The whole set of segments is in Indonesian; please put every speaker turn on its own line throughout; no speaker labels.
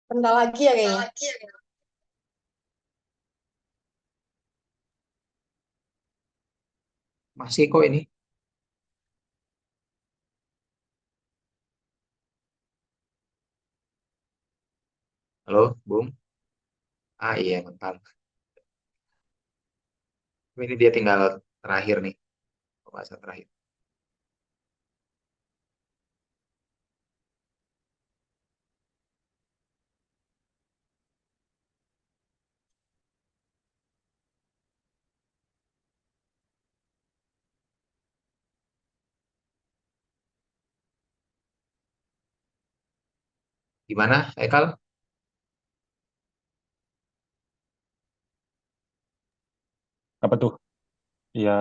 Bentar lagi ya kayaknya.
Masih kok ini. Halo, Bung. Ah iya, bentar. Ini dia tinggal terakhir nih, pembahasan terakhir. Gimana, Ekal?
Apa tuh? Ya,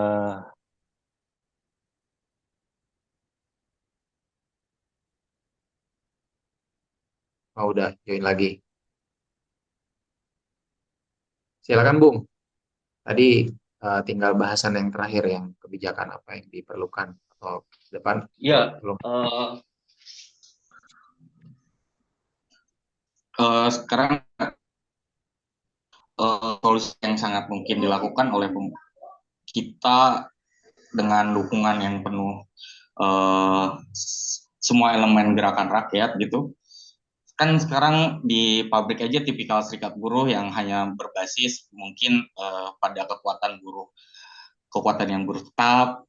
Oh, udah join lagi. Silakan, Bung. Tadi tinggal bahasan yang terakhir, yang kebijakan apa yang diperlukan atau ke depan
Ya,
belum.
sekarang solusi yang sangat mungkin dilakukan oleh kita dengan dukungan yang penuh eh, semua elemen gerakan rakyat gitu. Kan sekarang di pabrik aja tipikal serikat buruh yang hanya berbasis mungkin pada kekuatan yang buruh tetap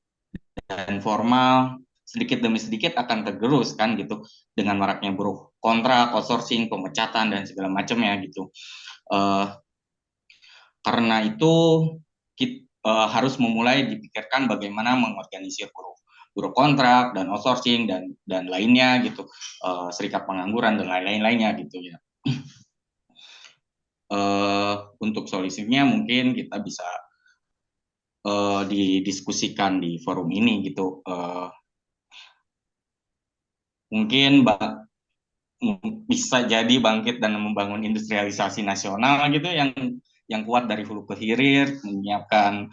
dan formal, sedikit demi sedikit akan tergerus kan gitu dengan maraknya buruh kontrak, outsourcing, pemecatan dan segala macamnya gitu. Uh, karena itu harus memulai dipikirkan bagaimana mengorganisir buruh buruh kontrak dan outsourcing dan lainnya gitu, serikat pengangguran dan lain-lainnya gitu ya. Untuk solusinya mungkin kita bisa didiskusikan di forum ini gitu. Mungkin bisa jadi bangkit dan membangun industrialisasi nasional gitu yang kuat dari hulu ke hilir, menyiapkan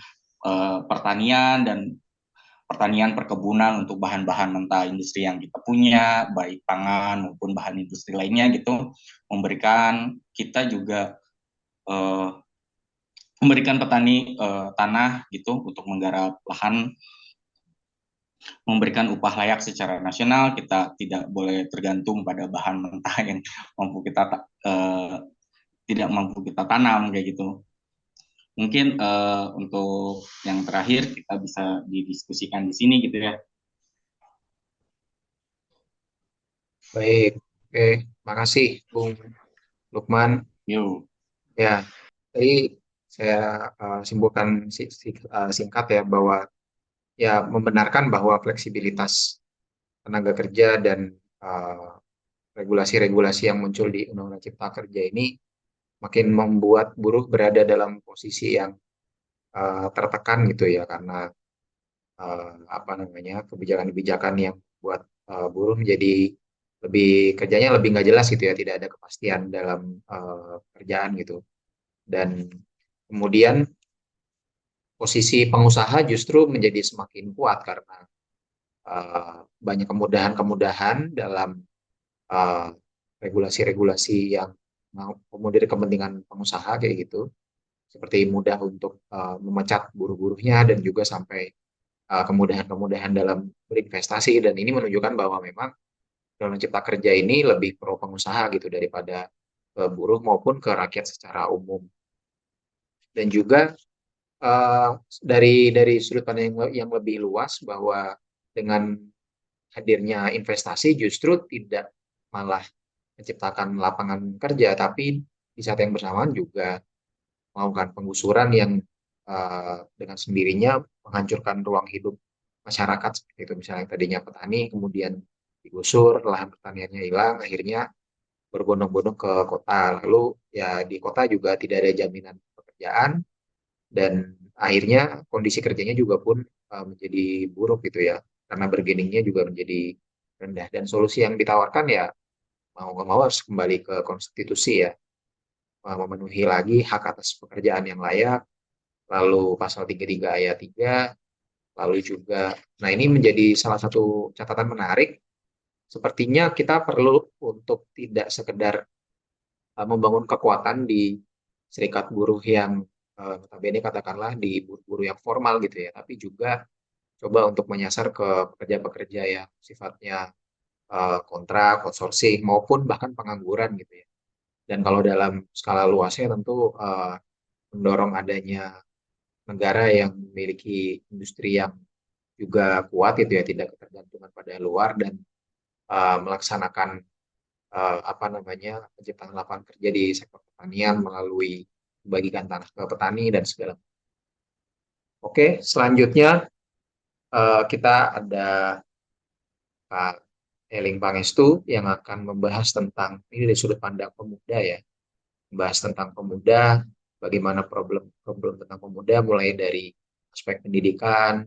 pertanian dan pertanian perkebunan untuk bahan-bahan mentah industri yang kita punya, baik pangan maupun bahan industri lainnya gitu, memberikan kita juga eh, memberikan petani tanah gitu untuk menggarap lahan, memberikan upah layak secara nasional. Kita tidak boleh tergantung pada bahan mentah yang mampu kita tidak mampu kita tanam kayak gitu. Mungkin untuk yang terakhir kita bisa didiskusikan di sini gitu ya.
Baik, oke. Makasih, Bung Lukman.
Yuk.
Ya, tadi saya simpulkan singkat ya bahwa ya membenarkan bahwa fleksibilitas tenaga kerja dan eh, regulasi-regulasi yang muncul di Undang-Undang Cipta Kerja ini makin membuat buruh berada dalam posisi yang tertekan gitu ya karena apa namanya kebijakan-kebijakan yang buat buruh menjadi lebih kerjanya lebih nggak jelas gitu ya, tidak ada kepastian dalam kerjaan gitu. Dan kemudian posisi pengusaha justru menjadi semakin kuat karena banyak kemudahan-kemudahan dalam eh, regulasi-regulasi yang mengakomodir kepentingan pengusaha kayak gitu, seperti mudah untuk memecat buruh-buruhnya dan juga sampai kemudahan-kemudahan dalam berinvestasi. Dan ini menunjukkan bahwa memang Undang-Undang Cipta Kerja ini lebih pro pengusaha gitu daripada ke buruh maupun ke rakyat secara umum. Dan juga eh, dari sudut pandang yang lebih luas bahwa dengan hadirnya investasi justru tidak malah menciptakan lapangan kerja, tapi di saat yang bersamaan juga melakukan penggusuran yang dengan sendirinya menghancurkan ruang hidup masyarakat seperti itu. Misalnya yang tadinya petani kemudian digusur, lahan pertaniannya hilang, akhirnya berbondong-bondong ke kota. Lalu ya di kota juga tidak ada jaminan pekerjaan dan akhirnya kondisi kerjanya juga pun menjadi buruk gitu ya, karena bargainingnya juga menjadi rendah. Dan solusi yang ditawarkan ya mau nggak mau harus kembali ke konstitusi ya, memenuhi lagi hak atas pekerjaan yang layak, lalu pasal 33 ayat 3, lalu juga, nah ini menjadi salah satu catatan menarik, sepertinya kita perlu untuk tidak sekedar membangun kekuatan di serikat buruh yang notabene katakanlah di buruh yang formal gitu ya, tapi juga coba untuk menyasar ke pekerja-pekerja yang sifatnya kontrak, outsourcing maupun bahkan pengangguran gitu ya. Dan kalau dalam skala luasnya tentu mendorong adanya negara yang memiliki industri yang juga kuat itu ya, tidak ketergantungan pada luar dan melaksanakan apa namanya penciptaan lapangan kerja di sektor pertanian melalui membagikan tanah ke petani dan segala. Oke, selanjutnya kita ada Pak Eling Pangestu yang akan membahas tentang ini dari sudut pandang pemuda ya, membahas tentang pemuda, bagaimana problem tentang pemuda mulai dari aspek pendidikan,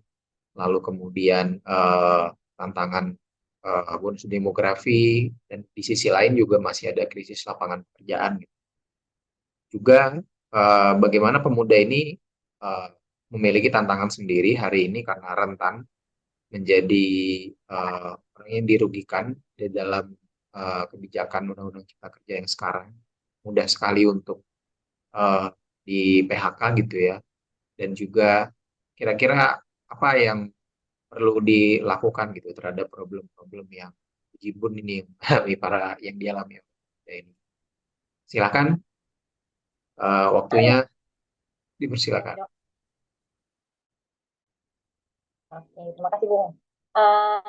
lalu kemudian tantangan bonus demografi, dan di sisi lain juga masih ada krisis lapangan pekerjaan gitu. Juga bagaimana pemuda ini eh, memiliki tantangan sendiri hari ini karena rentan menjadi orang yang dirugikan di dalam kebijakan Undang-Undang Cipta Kerja yang sekarang. Mudah sekali untuk eh, di PHK gitu ya. Dan juga kira-kira apa yang perlu dilakukan gitu terhadap problem-problem yang jibun ini para yang dialami ini. Silakan waktunya dipersilakan.
Oke, terima kasih Bung. Uh,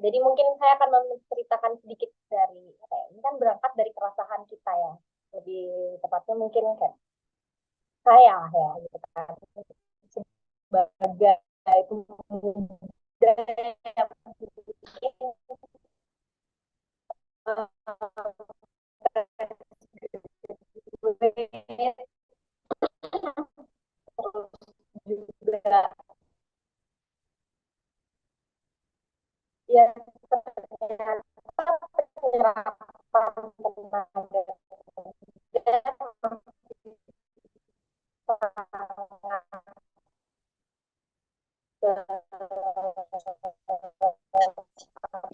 jadi mungkin saya akan menceritakan sedikit dari apa ya, ini kan berangkat dari keresahan kita ya, lebih tepatnya mungkin kayak saya ya gitu kan sebagai pemuda yang juga ya ternyata penyerapan tenaga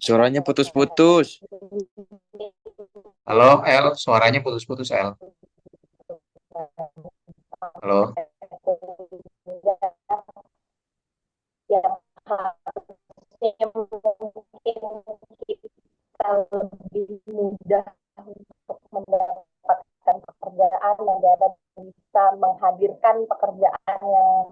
Suaranya putus-putus.
Halo, El, suaranya putus-putus, El. Halo.
yang harusnya mungkin kita lebih mudah untuk mendapatkan pekerjaan, negara bisa menghadirkan pekerjaan yang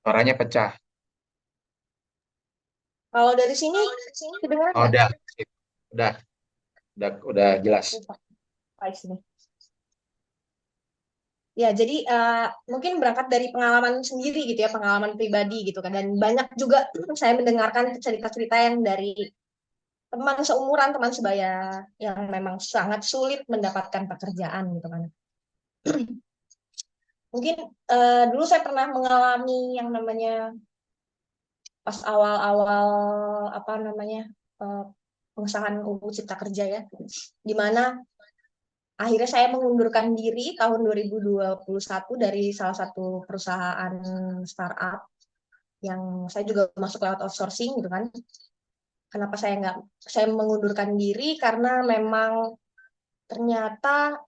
Suaranya pecah.
kalau dari sini kedengaran
Oh,
nggak?
udah jelas.
Ya, jadi mungkin berangkat dari pengalaman sendiri gitu ya, pengalaman pribadi gitu kan. Dan banyak juga saya mendengarkan cerita-cerita yang dari teman seumuran, teman sebaya yang memang sangat sulit mendapatkan pekerjaan gitu kan. Mungkin dulu saya pernah mengalami yang namanya pas awal-awal apa namanya pengesahan UU Cipta Kerja ya, di mana akhirnya saya mengundurkan diri tahun 2021 dari salah satu perusahaan startup yang saya juga masuk lewat outsourcing gitu kan. Kenapa saya mengundurkan diri karena memang ternyata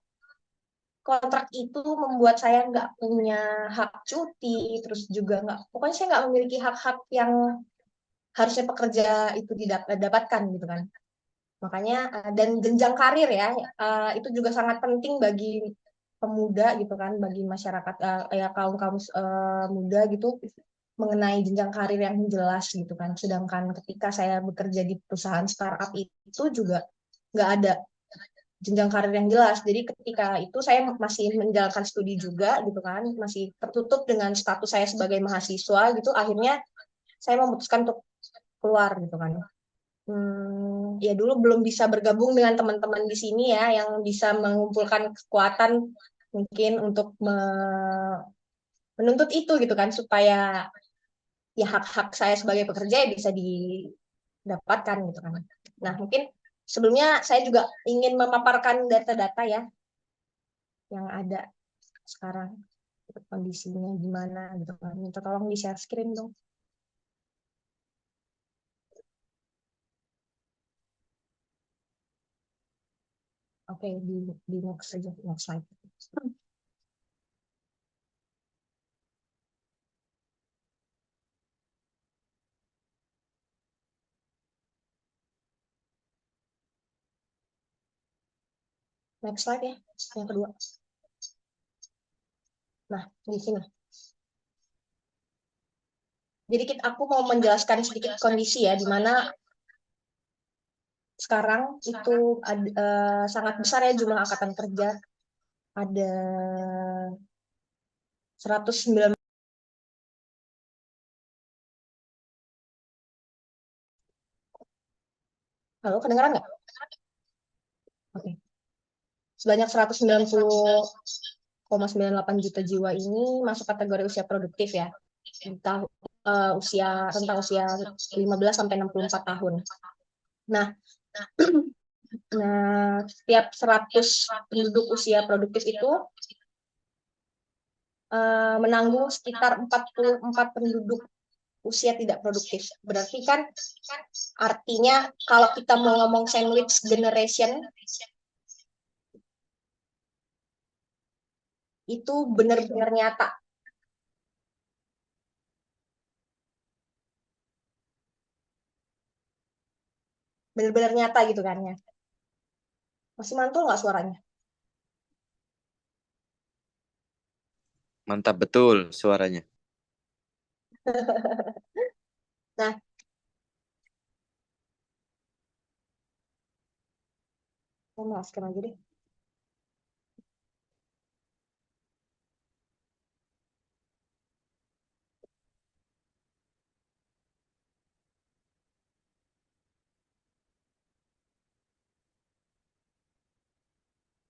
kontrak itu membuat saya nggak punya hak cuti, terus juga pokoknya saya nggak memiliki hak-hak yang harusnya pekerja itu didapatkan gitu kan. Makanya dan jenjang karir ya itu juga sangat penting bagi pemuda gitu kan, bagi masyarakat ya kaum muda gitu mengenai jenjang karir yang jelas gitu kan. Sedangkan ketika saya bekerja di perusahaan startup itu juga nggak ada jenjang karir yang jelas. Jadi ketika itu saya masih menjalankan studi juga gitu kan, masih tertutup dengan status saya sebagai mahasiswa gitu. Akhirnya saya memutuskan untuk keluar gitu kan. Ya dulu belum bisa bergabung dengan teman-teman di sini ya yang bisa mengumpulkan kekuatan mungkin untuk menuntut itu gitu kan supaya ya hak-hak saya sebagai pekerja ya bisa didapatkan gitu kan. Nah mungkin sebelumnya saya juga ingin memaparkan data-data ya yang ada sekarang. kondisinya gimana gitu kan. Minta tolong di share screen dong. Oke, di next aja, next slide. Next slide ya, yang kedua. Nah, di sini. Jadi aku mau menjelaskan sedikit kondisi ya, di mana sekarang itu sangat besar ya jumlah angkatan kerja. Ada 109. Halo, kedengeran nggak? Oke. Sebanyak 190,98 juta jiwa ini masuk kategori usia produktif ya. Tentang usia 15 sampai 64 tahun. Nah, setiap 100 penduduk usia produktif itu menanggung sekitar 44 penduduk usia tidak produktif. Berarti kan artinya kalau kita mau ngomong sandwich generation itu benar-benar nyata. Benar-benar nyata gitu kan ya. Masih mantul nggak suaranya?
Mantap betul suaranya.
Nah, saya masker aja deh.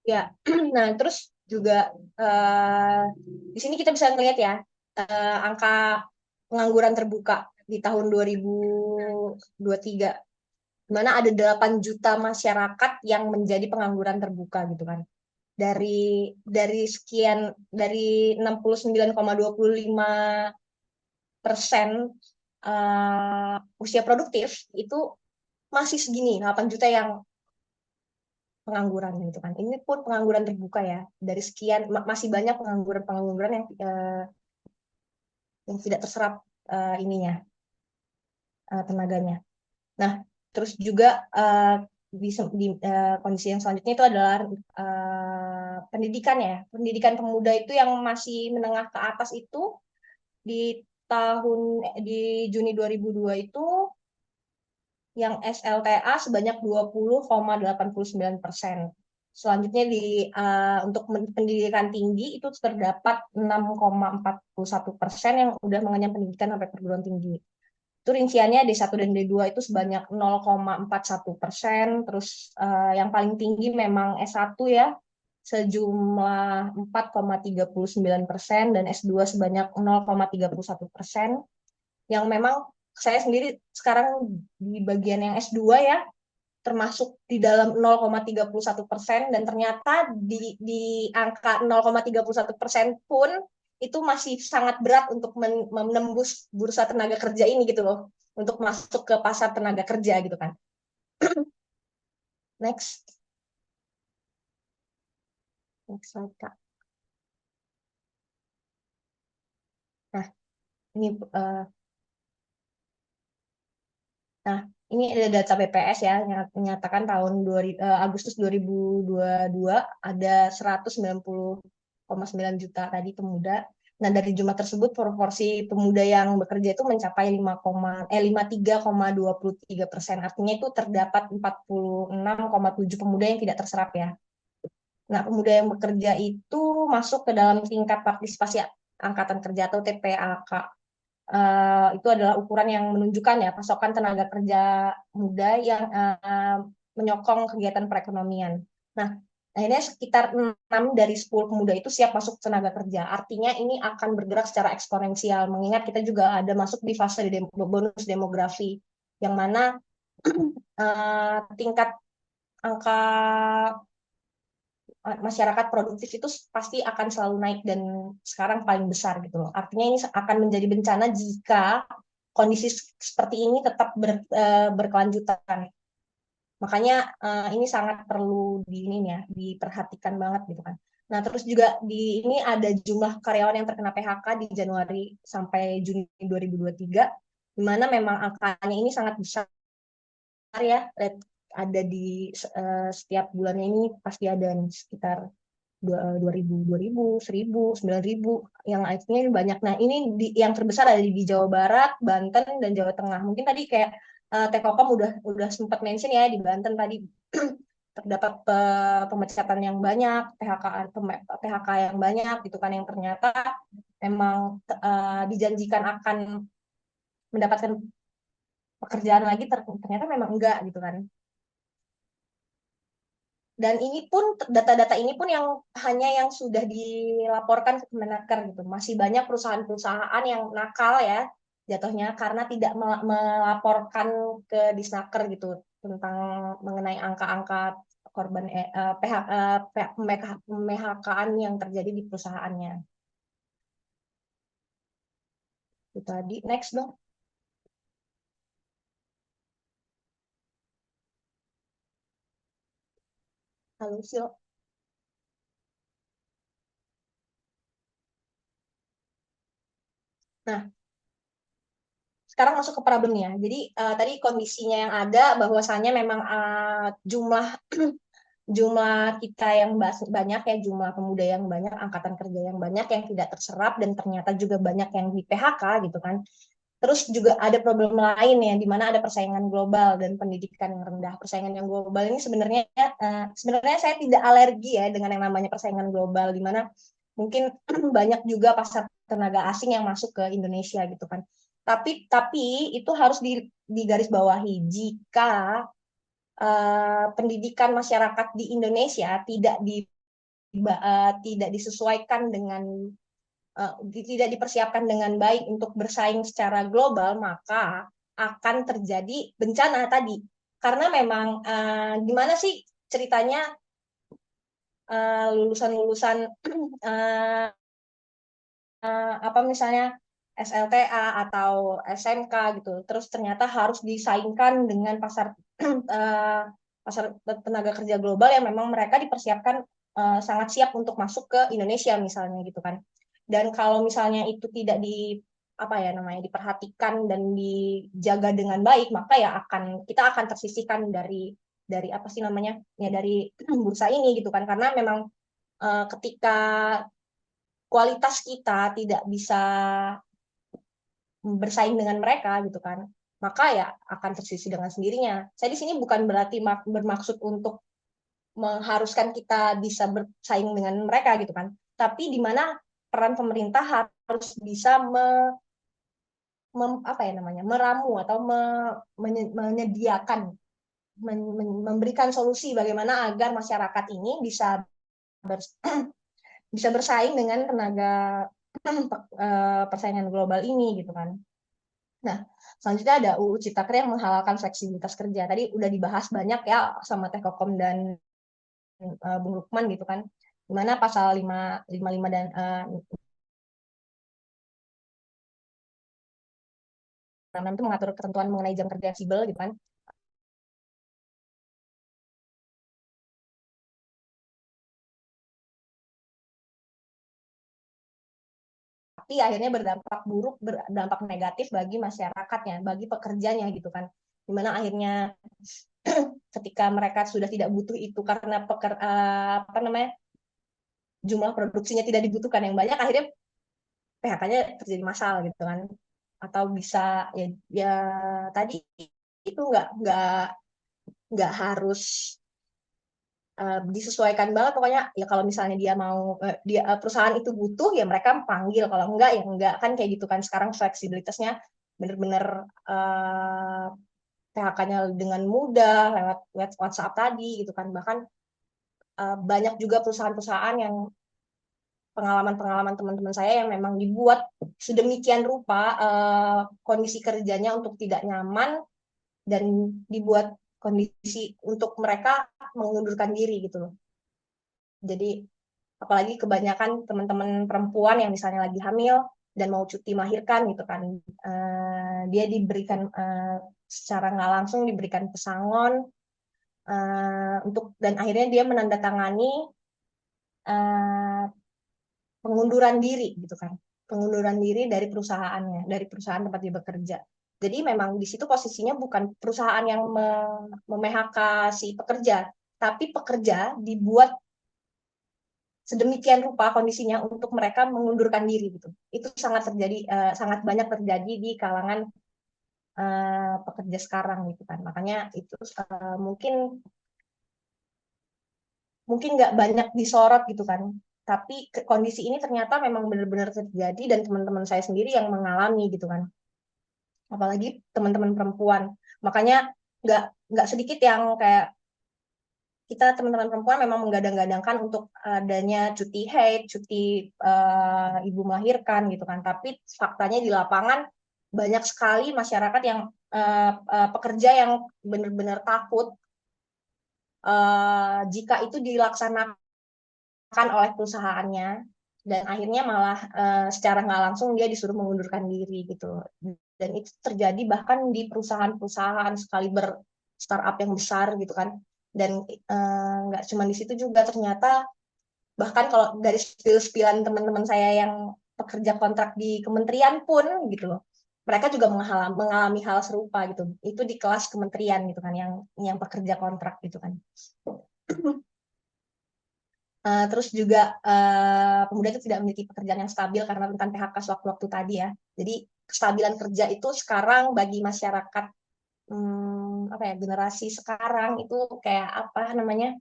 Ya, nah terus juga di sini kita bisa melihat ya angka pengangguran terbuka di tahun 2023, di mana ada 8 juta masyarakat yang menjadi pengangguran terbuka gitu kan. Dari 69,25% usia produktif itu masih segini 8 juta yang pengangguran gitu kan. Ini pun pengangguran terbuka ya. Dari sekian masih banyak pengangguran yang tidak terserap ininya tenaganya. Nah, terus juga di kondisi yang selanjutnya itu adalah pendidikan ya. Pendidikan pemuda itu yang masih menengah ke atas itu di Juni 2002 itu yang SLTA sebanyak 20,89%. Selanjutnya untuk pendidikan tinggi itu terdapat 6,41% yang udah mengenyam pendidikan sampai perguruan tinggi. Itu rinciannya D1 dan D2 itu sebanyak 0,41%. Terus yang paling tinggi memang S1 ya, sejumlah 4,39% dan S2 sebanyak 0,31%. Yang memang saya sendiri sekarang di bagian yang S2 ya, termasuk di dalam 0,31%, dan ternyata di angka 0,31% pun itu masih sangat berat untuk menembus bursa tenaga kerja ini gitu loh, untuk masuk ke pasar tenaga kerja gitu kan. Next slide Kak. Nah, ini ada data BPS ya, yang menyatakan tahun Agustus 2022 ada 190,9 juta tadi pemuda. Nah, dari jumlah tersebut proporsi pemuda yang bekerja itu mencapai 53,23%. Artinya itu terdapat 46,7 pemuda yang tidak terserap ya. Nah, pemuda yang bekerja itu masuk ke dalam tingkat partisipasi angkatan kerja atau TPAK. Itu adalah ukuran yang menunjukkan ya pasokan tenaga kerja muda yang menyokong kegiatan perekonomian. Nah, akhirnya sekitar 6 dari 10 pemuda itu siap masuk tenaga kerja. Artinya ini akan bergerak secara eksponensial, mengingat kita juga ada masuk di fase bonus demografi, yang mana tingkat angka masyarakat produktif itu pasti akan selalu naik dan sekarang paling besar gitu loh. Artinya ini akan menjadi bencana jika kondisi seperti ini tetap berkelanjutan. Makanya ini sangat perlu diperhatikan banget gitu kan. Nah, terus juga di ini ada jumlah karyawan yang terkena PHK di Januari sampai Juni 2023, di mana memang angkanya ini sangat besar ya. Ada di setiap bulannya ini pasti ada sekitar 2.000, 1.000, 9.000, yang akhirnya banyak. Nah, ini yang terbesar ada di Jawa Barat, Banten, dan Jawa Tengah. Mungkin tadi kayak Telkom udah sempat mention ya, di Banten tadi terdapat pemecatan yang banyak, PHK yang banyak gitu kan, yang ternyata memang dijanjikan akan mendapatkan pekerjaan lagi, ternyata memang enggak gitu kan. Dan ini pun data-data ini pun yang hanya yang sudah dilaporkan ke Kemenaker gitu. Masih banyak perusahaan-perusahaan yang nakal ya jatuhnya karena tidak melaporkan ke Disnaker gitu tentang mengenai angka-angka korban PHK-an yang terjadi di perusahaannya. Itu tadi, next dong. Halo, Sil. Nah, sekarang masuk ke problemnya. Jadi tadi kondisinya yang ada bahwasannya memang jumlah kita yang banyak ya, jumlah pemuda yang banyak, angkatan kerja yang banyak yang tidak terserap, dan ternyata juga banyak yang di PHK gitu kan. Terus juga ada problem lain ya, di mana ada persaingan global dan pendidikan yang rendah. Persaingan yang global ini sebenarnya saya tidak alergi ya dengan yang namanya persaingan global, di mana mungkin banyak juga pasar tenaga asing yang masuk ke Indonesia gitu kan. Tapi itu harus digarisbawahi jika pendidikan masyarakat di Indonesia tidak disesuaikan dengan tidak dipersiapkan dengan baik untuk bersaing secara global, maka akan terjadi bencana tadi. Karena memang gimana sih ceritanya lulusan-lulusan apa misalnya SLTA atau SMK gitu, terus ternyata harus disaingkan dengan pasar tenaga kerja global yang memang mereka dipersiapkan sangat siap untuk masuk ke Indonesia misalnya gitu kan. Dan kalau misalnya itu tidak diperhatikan dan dijaga dengan baik, maka ya kita akan tersisihkan dari apa sih namanya ya, dari bursa ini gitu kan, karena memang ketika kualitas kita tidak bisa bersaing dengan mereka gitu kan, maka ya akan tersisih dengan sendirinya. Saya di sini bukan berarti bermaksud untuk mengharuskan kita bisa bersaing dengan mereka gitu kan, tapi di mana peran pemerintah harus bisa meramu atau menyediakan, memberikan solusi bagaimana agar masyarakat ini bisa bisa bersaing dengan tenaga persaingan global ini gitu kan. Nah, selanjutnya ada UU Cipta Kerja yang menghalalkan fleksibilitas kerja. Tadi udah dibahas banyak ya sama Tehkokom dan Bung Lukman gitu kan. Di mana pasal 555 dan 66 itu mengatur ketentuan mengenai jam kerja fleksibel gitu kan. Tapi akhirnya berdampak negatif bagi masyarakatnya, bagi pekerjanya gitu kan. Dimana akhirnya ketika mereka sudah tidak butuh itu karena jumlah produksinya tidak dibutuhkan yang banyak, akhirnya PHK-nya terjadi massal gitu kan. Atau bisa ya tadi itu nggak harus disesuaikan banget, pokoknya ya kalau misalnya perusahaan itu butuh ya mereka panggil, kalau enggak ya enggak kan, kayak gitu kan. Sekarang fleksibilitasnya benar-benar PHK-nya dengan mudah lewat WhatsApp tadi gitu kan. Bahkan banyak juga perusahaan-perusahaan yang pengalaman teman-teman saya yang memang dibuat sedemikian rupa kondisi kerjanya untuk tidak nyaman, dan dibuat kondisi untuk mereka mengundurkan diri gitu loh. Jadi apalagi kebanyakan teman-teman perempuan yang misalnya lagi hamil dan mau cuti melahirkan gitu kan, dia diberikan secara nggak langsung diberikan pesangon dan akhirnya dia menandatangani pengunduran diri gitu kan, pengunduran diri dari perusahaannya, dari perusahaan tempat dia bekerja. Jadi memang di situ posisinya bukan perusahaan yang mem-PHK si pekerja, tapi pekerja dibuat sedemikian rupa kondisinya untuk mereka mengundurkan diri gitu. Itu sangat terjadi, sangat banyak terjadi di kalangan pekerja sekarang gitu kan. Makanya itu mungkin nggak banyak disorot gitu kan. Tapi kondisi ini ternyata memang benar-benar terjadi dan teman-teman saya sendiri yang mengalami gitu kan. Apalagi teman-teman perempuan. Makanya nggak sedikit yang kayak kita teman-teman perempuan memang menggadang-gadangkan untuk adanya cuti haid, cuti ibu melahirkan gitu kan. Tapi faktanya di lapangan banyak sekali masyarakat yang pekerja yang benar-benar takut jika itu dilaksanakan oleh perusahaannya dan akhirnya malah secara nggak langsung dia disuruh mengundurkan diri gitu. Dan itu terjadi bahkan di perusahaan-perusahaan sekaliber startup yang besar gitu kan. Dan nggak cuma di situ juga, ternyata bahkan kalau dari spill-spillan teman-teman saya yang pekerja kontrak di kementerian pun gitu loh, mereka juga mengalami hal serupa gitu. Itu di kelas kementerian gitu kan, yang pekerja kontrak gitu kan. Terus juga pemuda itu tidak memiliki pekerjaan yang stabil karena rentan PHK sewaktu-waktu tadi ya. Jadi kestabilan kerja itu sekarang bagi masyarakat apa ya, generasi sekarang itu kayak apa namanya,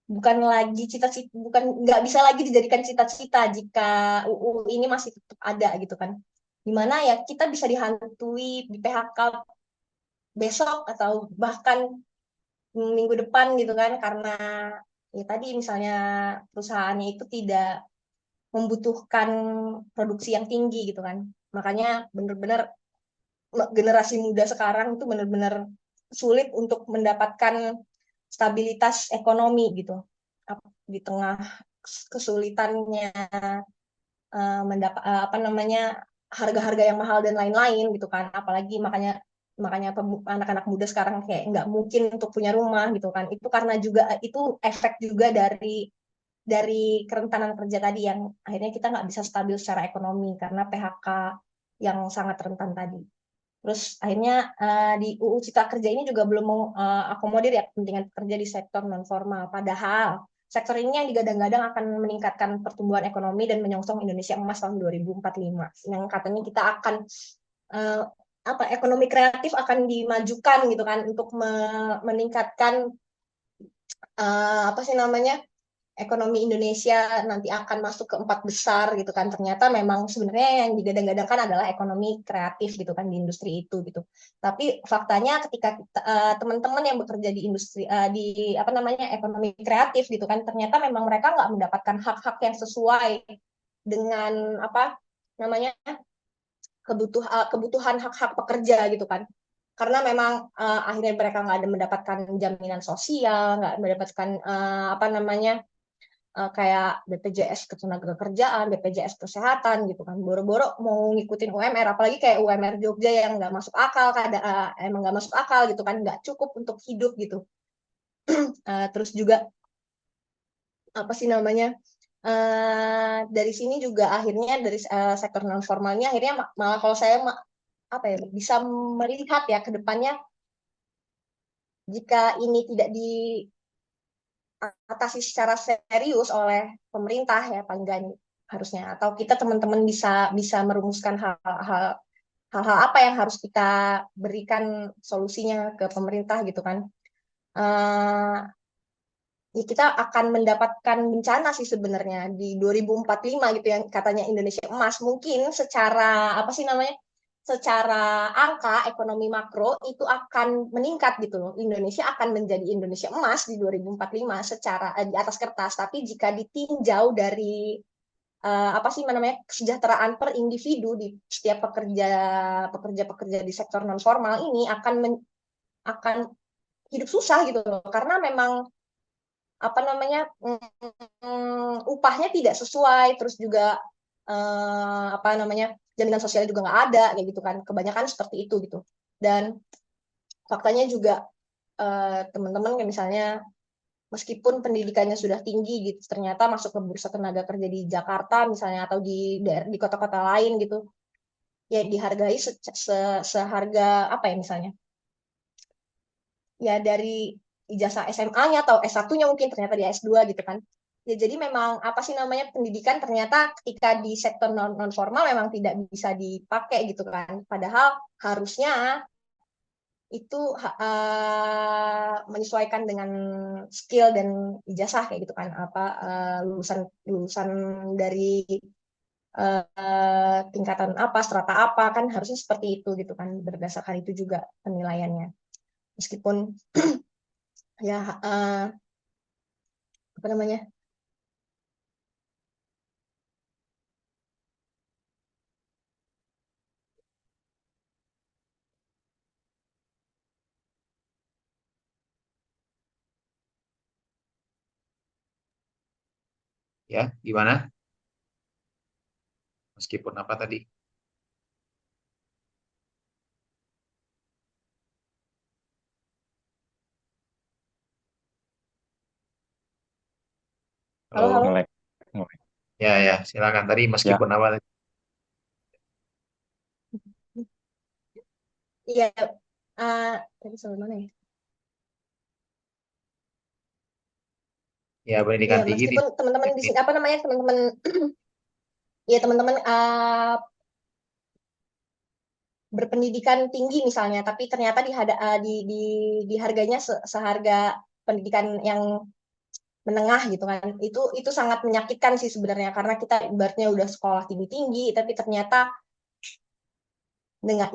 bukan lagi cita-cita, bukan, nggak bisa lagi dijadikan cita-cita jika UU ini masih tetap ada gitu kan. Dimana ya kita bisa dihantui di PHK besok atau bahkan minggu depan gitu kan, karena ya tadi misalnya perusahaannya itu tidak membutuhkan produksi yang tinggi gitu kan. Makanya benar-benar generasi muda sekarang itu benar-benar sulit untuk mendapatkan stabilitas ekonomi gitu. Di tengah kesulitannya apa namanya, harga-harga yang mahal dan lain-lain gitu kan. Apalagi makanya anak-anak muda sekarang kayak nggak mungkin untuk punya rumah gitu kan. Itu karena juga itu efek juga dari kerentanan kerja tadi, yang akhirnya kita nggak bisa stabil secara ekonomi karena PHK yang sangat rentan tadi. Terus akhirnya di UU Cipta Kerja ini juga belum mengakomodir ya kepentingan pekerja di sektor non formal. Padahal sektor ini yang digadang-gadang akan meningkatkan pertumbuhan ekonomi dan menyongsong Indonesia Emas tahun 2045. Yang katanya kita akan ekonomi kreatif akan dimajukan gitu kan untuk meningkatkan apa sih namanya, ekonomi Indonesia nanti akan masuk ke 4 besar gitu kan. Ternyata memang sebenarnya yang digadang-gadangkan adalah ekonomi kreatif gitu kan, di industri itu gitu. Tapi faktanya ketika teman-teman yang bekerja di industri di apa namanya, ekonomi kreatif gitu kan, ternyata memang mereka nggak mendapatkan hak-hak yang sesuai dengan apa namanya, kebutuhan hak-hak pekerja gitu kan. Karena memang akhirnya mereka nggak ada mendapatkan jaminan sosial, nggak mendapatkan apa namanya, kayak BPJS Ketenagakerjaan, BPJS Kesehatan gitu kan. Boro-boro mau ngikutin UMR, apalagi kayak UMR Jogja yang nggak masuk akal, emang nggak masuk akal gitu kan, nggak cukup untuk hidup gitu. Terus juga apa sih namanya, dari sini juga akhirnya dari sektor non formalnya akhirnya malah kalau saya apa ya, bisa melihat ya ke depannya, jika ini tidak diatasi secara serius oleh pemerintah ya, paling nggak harusnya, atau kita teman-teman bisa merumuskan hal-hal apa yang harus kita berikan solusinya ke pemerintah gitu kan. Ya kita akan mendapatkan bencana sih sebenarnya di 2045 gitu, yang katanya Indonesia Emas. Mungkin secara apa sih namanya, secara angka ekonomi makro itu akan meningkat gitu loh. Indonesia akan menjadi Indonesia Emas di 2045 secara di atas kertas, tapi jika ditinjau dari apa sih namanya, kesejahteraan per individu di setiap pekerja di sektor non formal ini akan hidup susah gitu loh, karena memang apa namanya upahnya tidak sesuai, terus juga apa namanya jaminan sosialnya juga nggak ada kayak gitu kan, kebanyakan seperti itu gitu. Dan faktanya juga teman-teman kayak misalnya meskipun pendidikannya sudah tinggi gitu, ternyata masuk ke bursa tenaga kerja di Jakarta misalnya atau di daerah di kota-kota lain gitu, ya dihargai seharga apa ya misalnya, ya dari ijazah SMA-nya atau S1-nya mungkin ternyata di S2 gitu kan. Ya jadi memang apa sih namanya pendidikan ternyata ketika di sektor non formal memang tidak bisa dipakai gitu kan. Padahal harusnya itu menyesuaikan dengan skill dan ijazah kayak gitu kan, apa lulusan lulusan dari tingkatan apa, strata apa, kan harusnya seperti itu gitu kan, berdasarkan itu juga penilaiannya. Meskipun ya apa namanya
Ya, gimana? Meskipun apa tadi?
halo
Halo?
halo
Ngelek. Ngelek.
Ya, silakan. Tadi
Ya,
meskipun apa tadi?
iya tadi soal mana ya.
Ya,
Iya,
pendidikan tinggi
meskipun
tidak.
teman-teman di sini apa namanya teman-teman ya teman-teman berpendidikan tinggi misalnya, tapi ternyata di harganya seharga pendidikan yang menengah gitu kan. Itu sangat menyakitkan sih sebenarnya, karena kita ibaratnya udah sekolah tinggi-tinggi tapi ternyata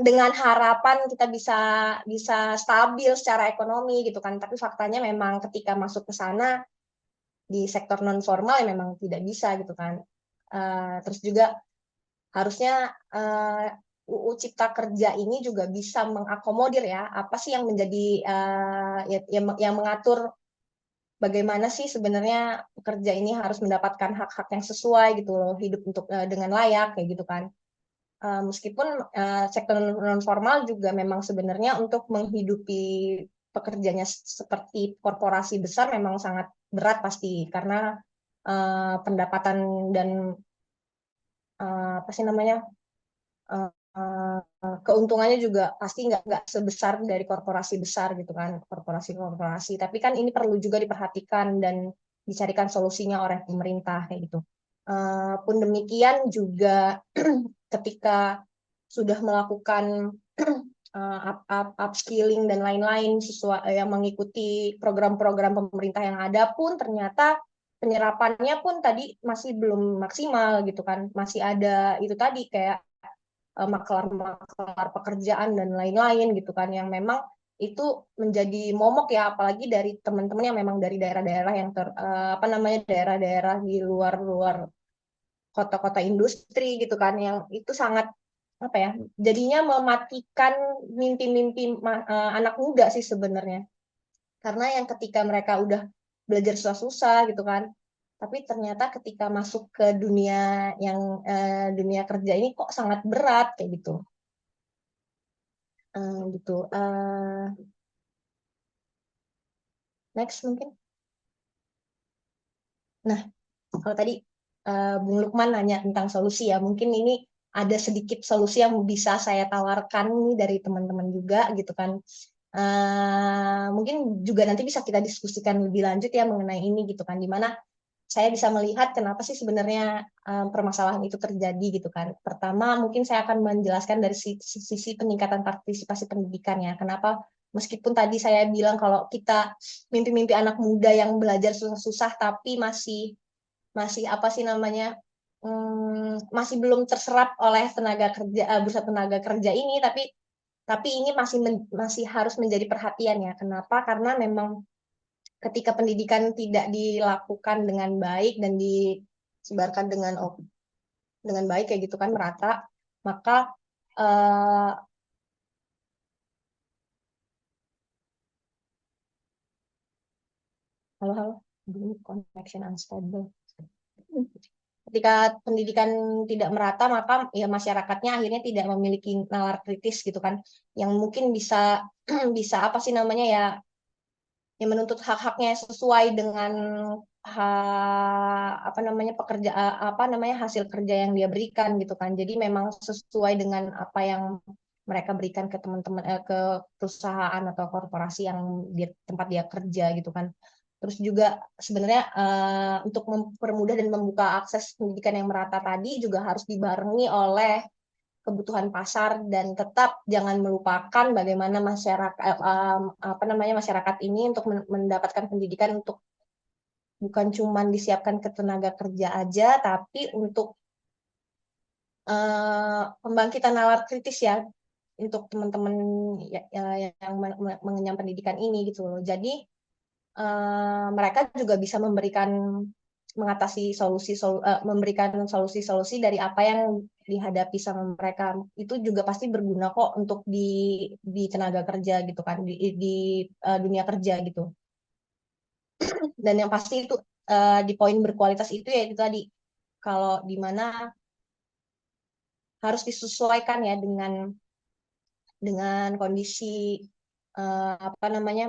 dengan harapan kita bisa bisa stabil secara ekonomi gitu kan. Tapi faktanya memang ketika masuk ke sana di sektor non formal ya memang tidak bisa gitu kan. Terus juga harusnya UU Cipta Kerja ini juga bisa mengakomodir ya apa sih yang menjadi yang mengatur bagaimana sih sebenarnya pekerja ini harus mendapatkan hak-hak yang sesuai gitu loh, hidup untuk dengan layak kayak gitu kan. Meskipun sektor non formal juga memang sebenarnya untuk menghidupi pekerjanya seperti korporasi besar memang sangat berat pasti, karena pendapatan dan apa sih namanya keuntungannya juga pasti nggak sebesar dari korporasi besar gitu kan, korporasi-korporasi. Tapi kan ini perlu juga diperhatikan dan dicarikan solusinya oleh pemerintah kayak gitu. Pun demikian juga ketika sudah melakukan upskilling dan lain-lain sesuai yang mengikuti program-program pemerintah yang ada, pun ternyata penyerapannya pun tadi masih belum maksimal gitu kan, masih ada itu tadi kayak maklar-maklar pekerjaan dan lain-lain gitu kan, yang memang itu menjadi momok ya, apalagi dari teman-teman yang memang dari daerah-daerah yang apa namanya daerah-daerah di luar-luar kota-kota industri gitu kan, yang itu sangat apa ya jadinya mematikan mimpi-mimpi anak muda sih sebenarnya, karena yang ketika mereka udah belajar susah-susah gitu kan, tapi ternyata ketika masuk ke dunia yang dunia kerja ini kok sangat berat kayak gitu. Gitu. Next mungkin. Nah, kalau tadi Bung Lukman nanya tentang solusi ya, mungkin ini ada sedikit solusi yang bisa saya tawarkan nih dari teman-teman juga gitu kan. Mungkin juga nanti bisa kita diskusikan lebih lanjut ya mengenai ini gitu kan, dimana saya bisa melihat kenapa sih sebenarnya permasalahan itu terjadi gitu kan. Pertama, mungkin saya akan menjelaskan dari sisi peningkatan partisipasi pendidikan ya. Kenapa meskipun tadi saya bilang kalau kita mimpi-mimpi anak muda yang belajar susah-susah tapi masih masih apa sih namanya masih belum terserap oleh tenaga kerja bursa tenaga kerja ini, tapi ini masih harus menjadi perhatian ya. Kenapa? Karena memang ketika pendidikan tidak dilakukan dengan baik dan disebarkan dengan baik kayak gitu kan merata, maka uh, halo halo connection unstable. Ketika pendidikan tidak merata, maka ya masyarakatnya akhirnya tidak memiliki nalar kritis gitu kan, yang mungkin bisa bisa apa sih namanya ya, yang menuntut hak-haknya sesuai dengan apa namanya hasil kerja yang dia berikan gitu kan. Jadi memang sesuai dengan apa yang mereka berikan ke teman-teman ke perusahaan atau korporasi yang di tempat dia kerja gitu kan. Terus juga sebenarnya untuk mempermudah dan membuka akses pendidikan yang merata tadi juga harus dibarengi oleh kebutuhan pasar, dan tetap jangan melupakan bagaimana masyarakat ini untuk mendapatkan pendidikan untuk bukan cuma disiapkan ke tenaga kerja aja, tapi untuk pembangkitan nalar kritis ya untuk teman-teman yang mengenyam pendidikan ini gitu loh. Jadi mereka juga bisa memberikan solusi-solusi dari apa yang dihadapi sama mereka. Itu juga pasti berguna kok untuk di tenaga kerja gitu kan, di dunia kerja gitu. Dan yang pasti itu di poin berkualitas itu ya itu tadi, kalau di mana harus disesuaikan ya dengan kondisi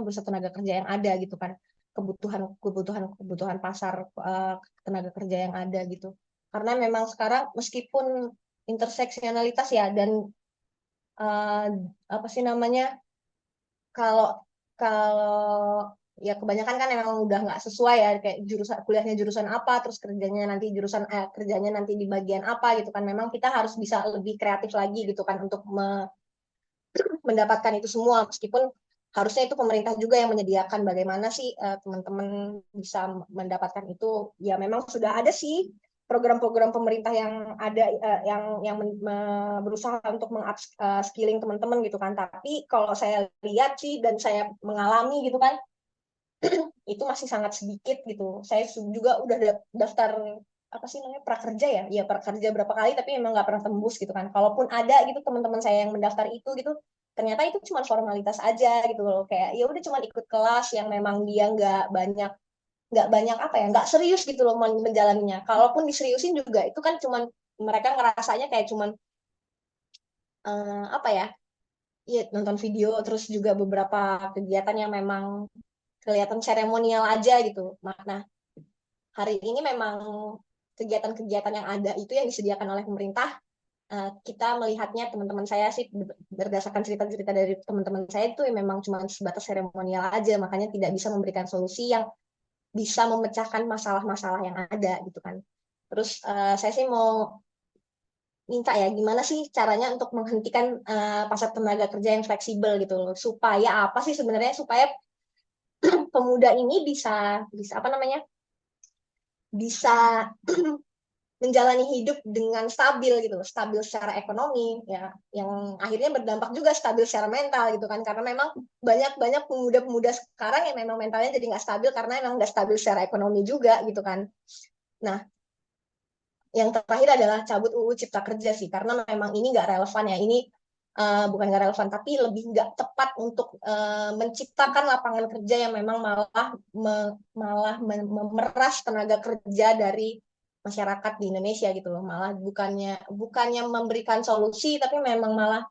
bursa tenaga kerja yang ada gitu kan, kebutuhan pasar tenaga kerja yang ada gitu. Karena memang sekarang meskipun interseksionalitas ya, dan kalau kalau ya kebanyakan kan memang udah nggak sesuai ya, kayak kuliahnya jurusan apa, terus kerjanya nanti di bagian apa gitu kan. Memang kita harus bisa lebih kreatif lagi gitu kan untuk mendapatkan itu semua, meskipun harusnya itu pemerintah juga yang menyediakan. Bagaimana sih teman-teman bisa mendapatkan itu? Ya memang sudah ada sih program-program pemerintah yang ada yang berusaha untuk mengupskilling teman-teman gitu kan. Tapi kalau saya lihat sih dan saya mengalami gitu kan, itu masih sangat sedikit gitu. Saya juga udah daftar apa sih namanya prakerja ya prakerja berapa kali, tapi memang nggak pernah tembus gitu kan. Kalaupun ada gitu teman-teman saya yang mendaftar itu gitu, ternyata itu cuma formalitas aja gitu loh, kayak ya udah cuma ikut kelas yang memang dia nggak banyak nggak serius gitu loh menjalaninya. Kalaupun diseriusin juga itu kan cuman mereka ngerasanya kayak cuman apa ya nonton video, terus juga beberapa kegiatan yang memang kelihatan seremonial aja gitu. Nah, hari ini memang kegiatan-kegiatan yang ada itu yang disediakan oleh pemerintah, kita melihatnya, teman-teman saya sih berdasarkan cerita-cerita dari teman-teman saya itu memang cuma sebatas seremonial aja, makanya tidak bisa memberikan solusi yang bisa memecahkan masalah-masalah yang ada gitu kan. Terus saya sih mau minta ya, gimana sih caranya untuk menghentikan pasar tenaga kerja yang fleksibel gitu loh, supaya apa sih sebenarnya, supaya pemuda ini bisa bisa menjalani hidup dengan stabil gitu, stabil secara ekonomi ya, yang akhirnya berdampak juga stabil secara mental gitu kan, karena memang banyak pemuda-pemuda sekarang yang memang mentalnya jadi nggak stabil karena memang nggak stabil secara ekonomi juga gitu kan. Nah, yang terakhir adalah cabut UU Cipta Kerja sih, karena memang ini nggak relevan ya, ini bukan nggak relevan tapi lebih nggak tepat untuk menciptakan lapangan kerja yang memang malah memeras tenaga kerja dari masyarakat di Indonesia gitu loh. Malah bukannya memberikan solusi, tapi memang malah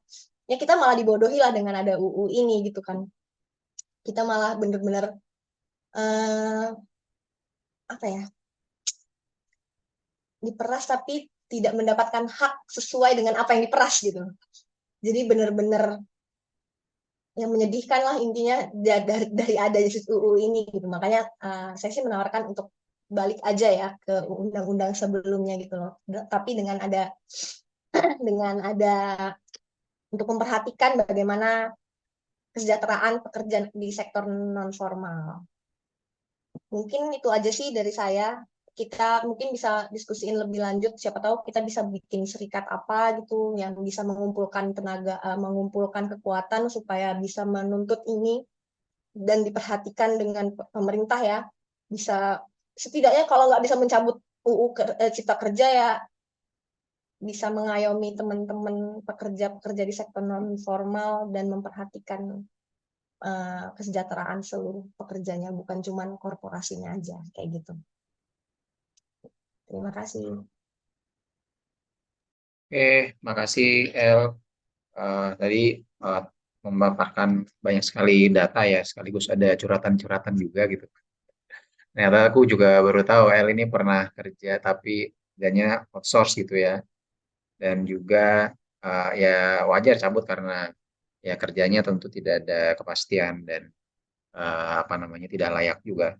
ya kita malah dibodohi lah dengan ada UU ini gitu kan. Kita malah bener-bener apa ya, diperas tapi tidak mendapatkan hak sesuai dengan apa yang diperas gitu. Jadi bener-bener yang menyedihkan lah intinya dari ada UU ini gitu. Makanya saya sih menawarkan untuk balik aja ya ke undang-undang sebelumnya gitu loh. Tapi dengan ada untuk memperhatikan bagaimana kesejahteraan pekerja di sektor non formal. Mungkin itu aja sih dari saya. Kita mungkin bisa diskusiin lebih lanjut, siapa tahu kita bisa bikin serikat apa gitu yang bisa mengumpulkan tenaga, mengumpulkan kekuatan supaya bisa menuntut ini dan diperhatikan dengan pemerintah ya. Bisa setidaknya kalau nggak bisa mencabut UU Cipta Kerja ya bisa mengayomi teman-teman pekerja-pekerja di sektor non formal dan memperhatikan kesejahteraan seluruh pekerjanya, bukan cuman korporasinya aja kayak gitu. Terima kasih.
Oke, makasih El. Tadi eh, memaparkan banyak sekali data ya, sekaligus ada curhatan-curhatan juga gitu. Ternyata aku juga baru tahu El ini pernah kerja tapi kerjanya outsource gitu ya. Dan juga ya wajar cabut karena ya kerjanya tentu tidak ada kepastian dan apa namanya tidak layak juga.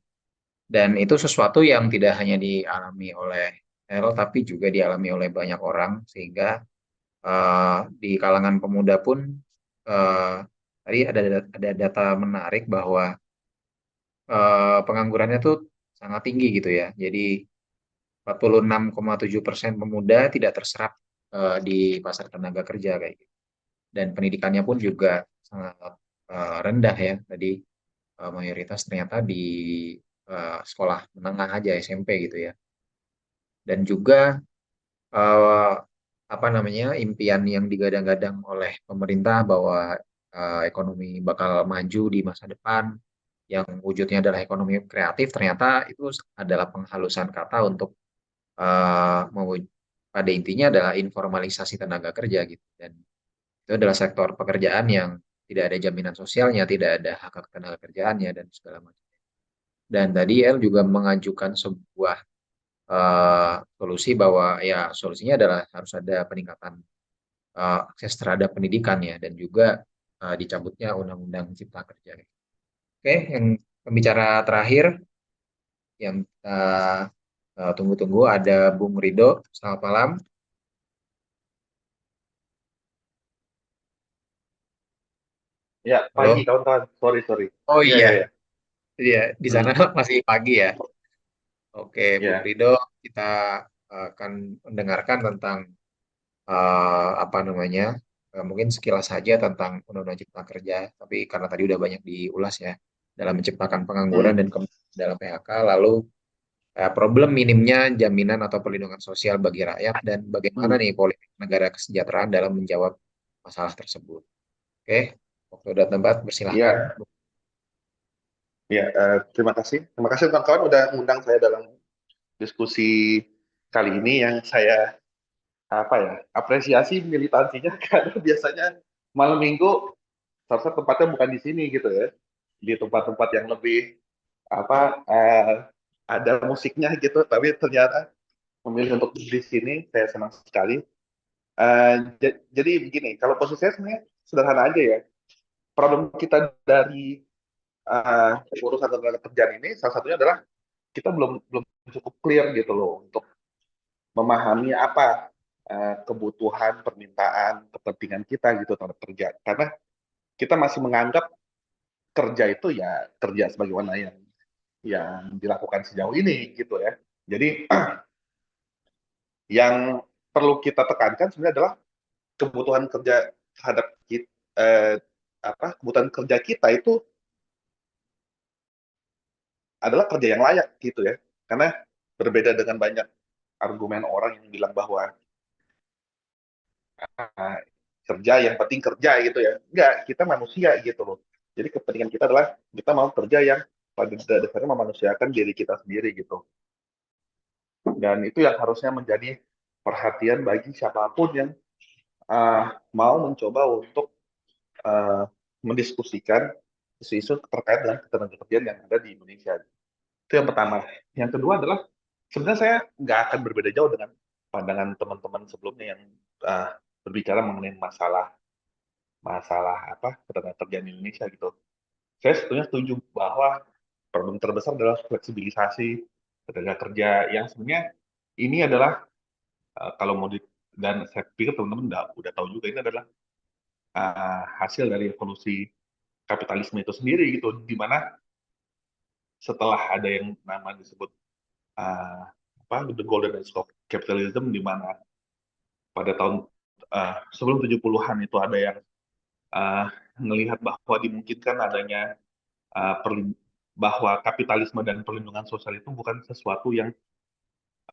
Dan itu sesuatu yang tidak hanya dialami oleh El tapi juga dialami oleh banyak orang sehingga di kalangan pemuda pun eh, tadi ada data menarik bahwa penganggurannya tuh sangat tinggi gitu ya. Jadi 46,7% pemuda tidak terserap di pasar tenaga kerja kayak gitu. Dan pendidikannya pun juga sangat rendah ya. Tadi mayoritas ternyata di sekolah menengah aja SMP gitu ya. Dan juga eh, apa namanya impian yang digadang-gadang oleh pemerintah bahwa ekonomi bakal maju di masa depan yang wujudnya adalah ekonomi kreatif ternyata itu adalah penghalusan kata untuk pada intinya adalah informalisasi tenaga kerja gitu dan itu adalah sektor pekerjaan yang tidak ada jaminan sosialnya, tidak ada hak hak tenaga kerjaannya dan segala macam. Dan tadi El juga mengajukan sebuah solusi bahwa ya solusinya adalah harus ada peningkatan akses terhadap pendidikan ya dan juga dicabutnya Undang-Undang Cipta Kerja. Oke, yang pembicara terakhir yang kita tunggu-tunggu ada Bung Rido. Selamat malam.
Ya, pagi
Halo.
kawan-kawan. Sorry.
Oh
Iya,
iya,
iya, iya.
iya di sana
Hmm,
masih pagi ya. Oke, Bung
ya.
Rido, kita akan mendengarkan tentang apa namanya, mungkin sekilas saja tentang Undang-Undang Cipta Kerja, tapi karena tadi udah banyak diulas ya dalam menciptakan pengangguran
Hmm,
dan dalam PHK, lalu problem minimnya jaminan atau perlindungan sosial bagi rakyat dan bagaimana
hmm.
nih politik negara kesejahteraan dalam menjawab masalah tersebut. Oke, waktu dan tempat bersilahkan.
Iya, iya. Terima kasih. Terima kasih kawan-kawan udah mengundang saya dalam diskusi kali ini yang saya apresiasi militansinya karena biasanya malam minggu seharusnya tempatnya bukan di sini gitu ya, di tempat-tempat yang lebih ada musiknya gitu, tapi ternyata memilih untuk di sini saya senang sekali. Jadi begini, kalau posisi saya sebenarnya sederhana aja ya. Problem kita dari urusan tenaga kerjaan ini salah satunya adalah kita belum belum cukup clear gitu loh untuk memahami apa kebutuhan, permintaan, kepentingan kita gitu terhadap kerja. Karena kita masih menganggap kerja itu ya kerja sebagaimana yang dilakukan sejauh ini gitu ya. Jadi yang perlu kita tekankan sebenarnya adalah kebutuhan kerja terhadap kita, kebutuhan kerja kita itu adalah kerja yang layak gitu ya. Karena berbeda dengan banyak argumen orang yang bilang bahwa uh, kerja yang penting kerja gitu ya. Enggak, kita manusia gitu loh. Jadi kepentingan kita adalah kita mau kerja yang pada dasarnya memanusiakan diri kita sendiri gitu. Dan itu yang harusnya menjadi perhatian bagi siapapun yang mau mencoba untuk uh, mendiskusikan isu-isu terkait dengan ketenagakerjaan yang ada di Indonesia. Itu yang pertama. Yang kedua adalah sebenarnya saya nggak akan berbeda jauh dengan pandangan teman-teman sebelumnya yang berbicara mengenai masalah ketenagakerjaan di Indonesia gitu. Saya sebetulnya setuju bahwa problem terbesar adalah fleksibilisasi tenaga kerja yang sebenarnya ini adalah kalau mau dan saya pikir teman-teman udah tahu juga ini adalah hasil dari evolusi kapitalisme itu sendiri gitu, di mana setelah ada yang nama disebut uh, the golden age of capitalism, di mana pada tahun sebelum 70-an itu ada yang melihat bahwa dimungkinkan adanya bahwa kapitalisme dan perlindungan sosial itu bukan sesuatu yang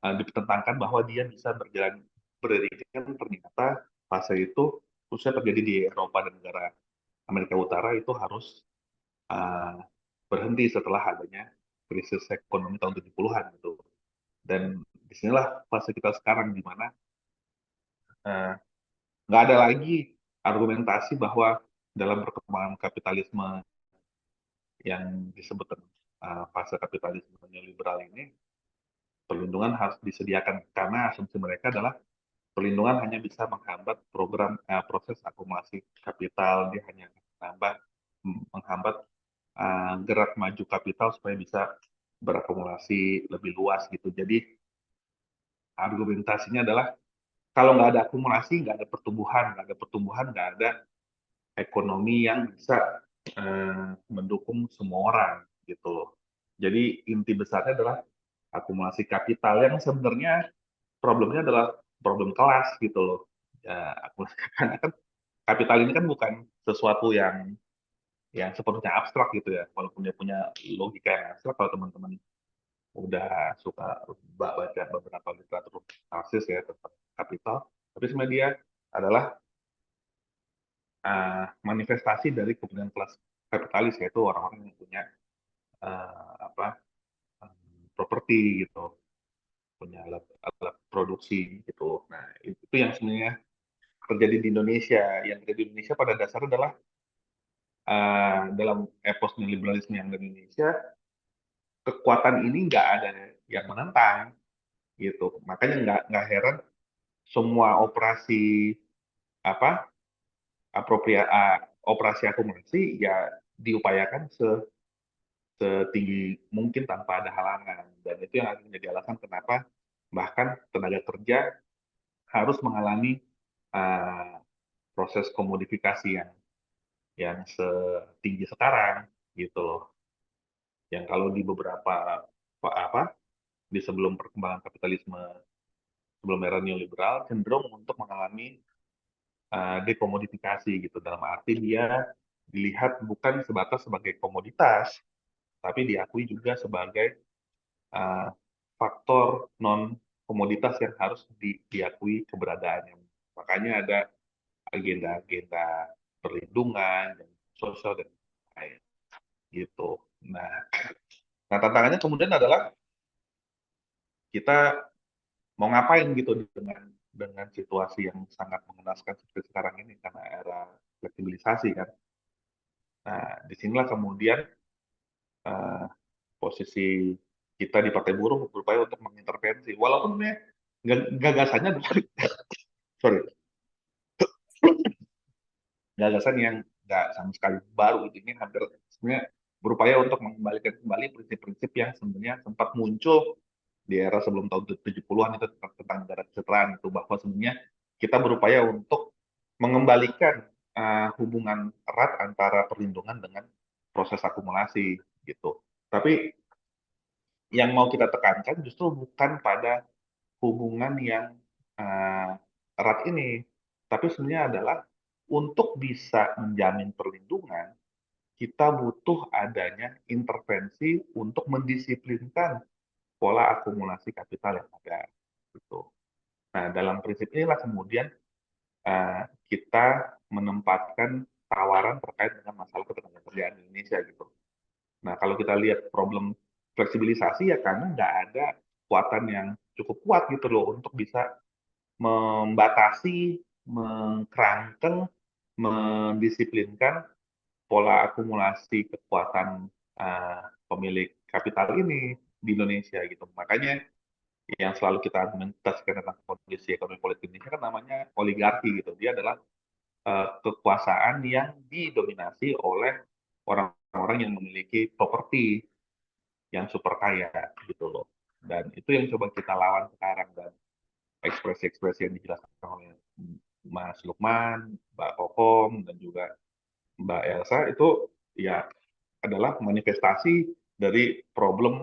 dipertentangkan bahwa dia bisa berjalan beriringan. Ternyata fase itu khususnya terjadi di Eropa dan negara Amerika Utara itu harus uh, berhenti setelah adanya krisis ekonomi tahun 70-an gitu. Dan disinilah fase kita sekarang di mana uh, nggak ada lagi argumentasi bahwa dalam perkembangan kapitalisme yang disebut fase kapitalisme neoliberal ini, perlindungan harus disediakan karena asumsi mereka adalah perlindungan hanya bisa menghambat program proses akumulasi kapital, dia hanya menghambat gerak maju kapital supaya bisa berakumulasi lebih luas gitu. Jadi argumentasinya adalah kalau nggak ada akumulasi, nggak ada pertumbuhan, nggak ada ekonomi yang bisa mendukung semua orang gitu loh. Jadi inti besarnya adalah akumulasi kapital yang sebenarnya problemnya adalah problem kelas gitu loh. Ya, karena kan kapital ini kan bukan sesuatu yang sepenuhnya abstrak gitu ya, walaupun dia punya logika yang abstrak. Kalau teman-teman udah suka baca beberapa literatur Marxis ya tentang kapital, tapi sebenarnya dia adalah manifestasi dari kemudian kelas kapitalis, yaitu orang-orang yang punya apa properti gitu, punya alat produksi gitu. Nah, itu yang sebenarnya terjadi di Indonesia. Yang terjadi di Indonesia pada dasarnya adalah dalam epos neoliberalisme yang ada di Indonesia, kekuatan ini nggak ada yang menentang gitu. Makanya nggak heran semua operasi apa operasi akumulasi ya diupayakan setinggi mungkin tanpa ada halangan, dan itu yang akan menjadi alasan kenapa bahkan tenaga kerja harus mengalami uh, proses komodifikasi yang setinggi sekarang gitu loh. Yang kalau di beberapa di sebelum perkembangan kapitalisme, sebelum era neoliberal, cenderung untuk mengalami dekomodifikasi gitu, dalam arti dia dilihat bukan sebatas sebagai komoditas, tapi diakui juga sebagai faktor non komoditas yang harus diakui keberadaannya. Makanya ada agenda-agenda perlindungan dan sosial dan lain gitu. Nah, tantangannya kemudian adalah kita mau ngapain gitu dengan situasi yang sangat mengenaskan seperti sekarang ini karena era fleksibilisasi kan. Nah, disinilah kemudian posisi kita di Partai Buruh berupaya untuk mengintervensi, walaupun gagasannya sorry, gagasan yang nggak sama sekali baru, ini hampir sebenarnya berupaya untuk mengembalikan kembali prinsip-prinsip yang sebenarnya sempat muncul di era sebelum tahun 70-an itu tentang negara kesejahteraan itu, bahwa sebenarnya kita berupaya untuk mengembalikan hubungan erat antara perlindungan dengan proses akumulasi gitu. Tapi yang mau kita tekankan justru bukan pada hubungan yang erat ini, tapi sebenarnya adalah untuk bisa menjamin perlindungan, kita butuh adanya intervensi untuk mendisiplinkan pola akumulasi kapital yang ada. Gitu. Nah, dalam prinsip inilah kemudian kita menempatkan tawaran terkait dengan masalah ketenagakerjaan di Indonesia gitu. Nah, kalau kita lihat problem fleksibilisasi ya karena nggak ada kekuatan yang cukup kuat gitu loh untuk bisa membatasi, mengkerangkeng, mendisiplinkan pola akumulasi kekuatan pemilik kapital ini di Indonesia gitu. Makanya yang selalu kita argumentasikan tentang kondisi ekonomi politik Indonesia kan namanya oligarki gitu. Dia adalah kekuasaan yang didominasi oleh orang-orang yang memiliki properti yang super kaya gitu loh. Dan itu yang coba kita lawan sekarang, dan ekspresi-ekspresi yang dijelaskan oleh Mas Lukman, Mbak Kokom, dan juga Mbak Elsa itu ya adalah manifestasi dari problem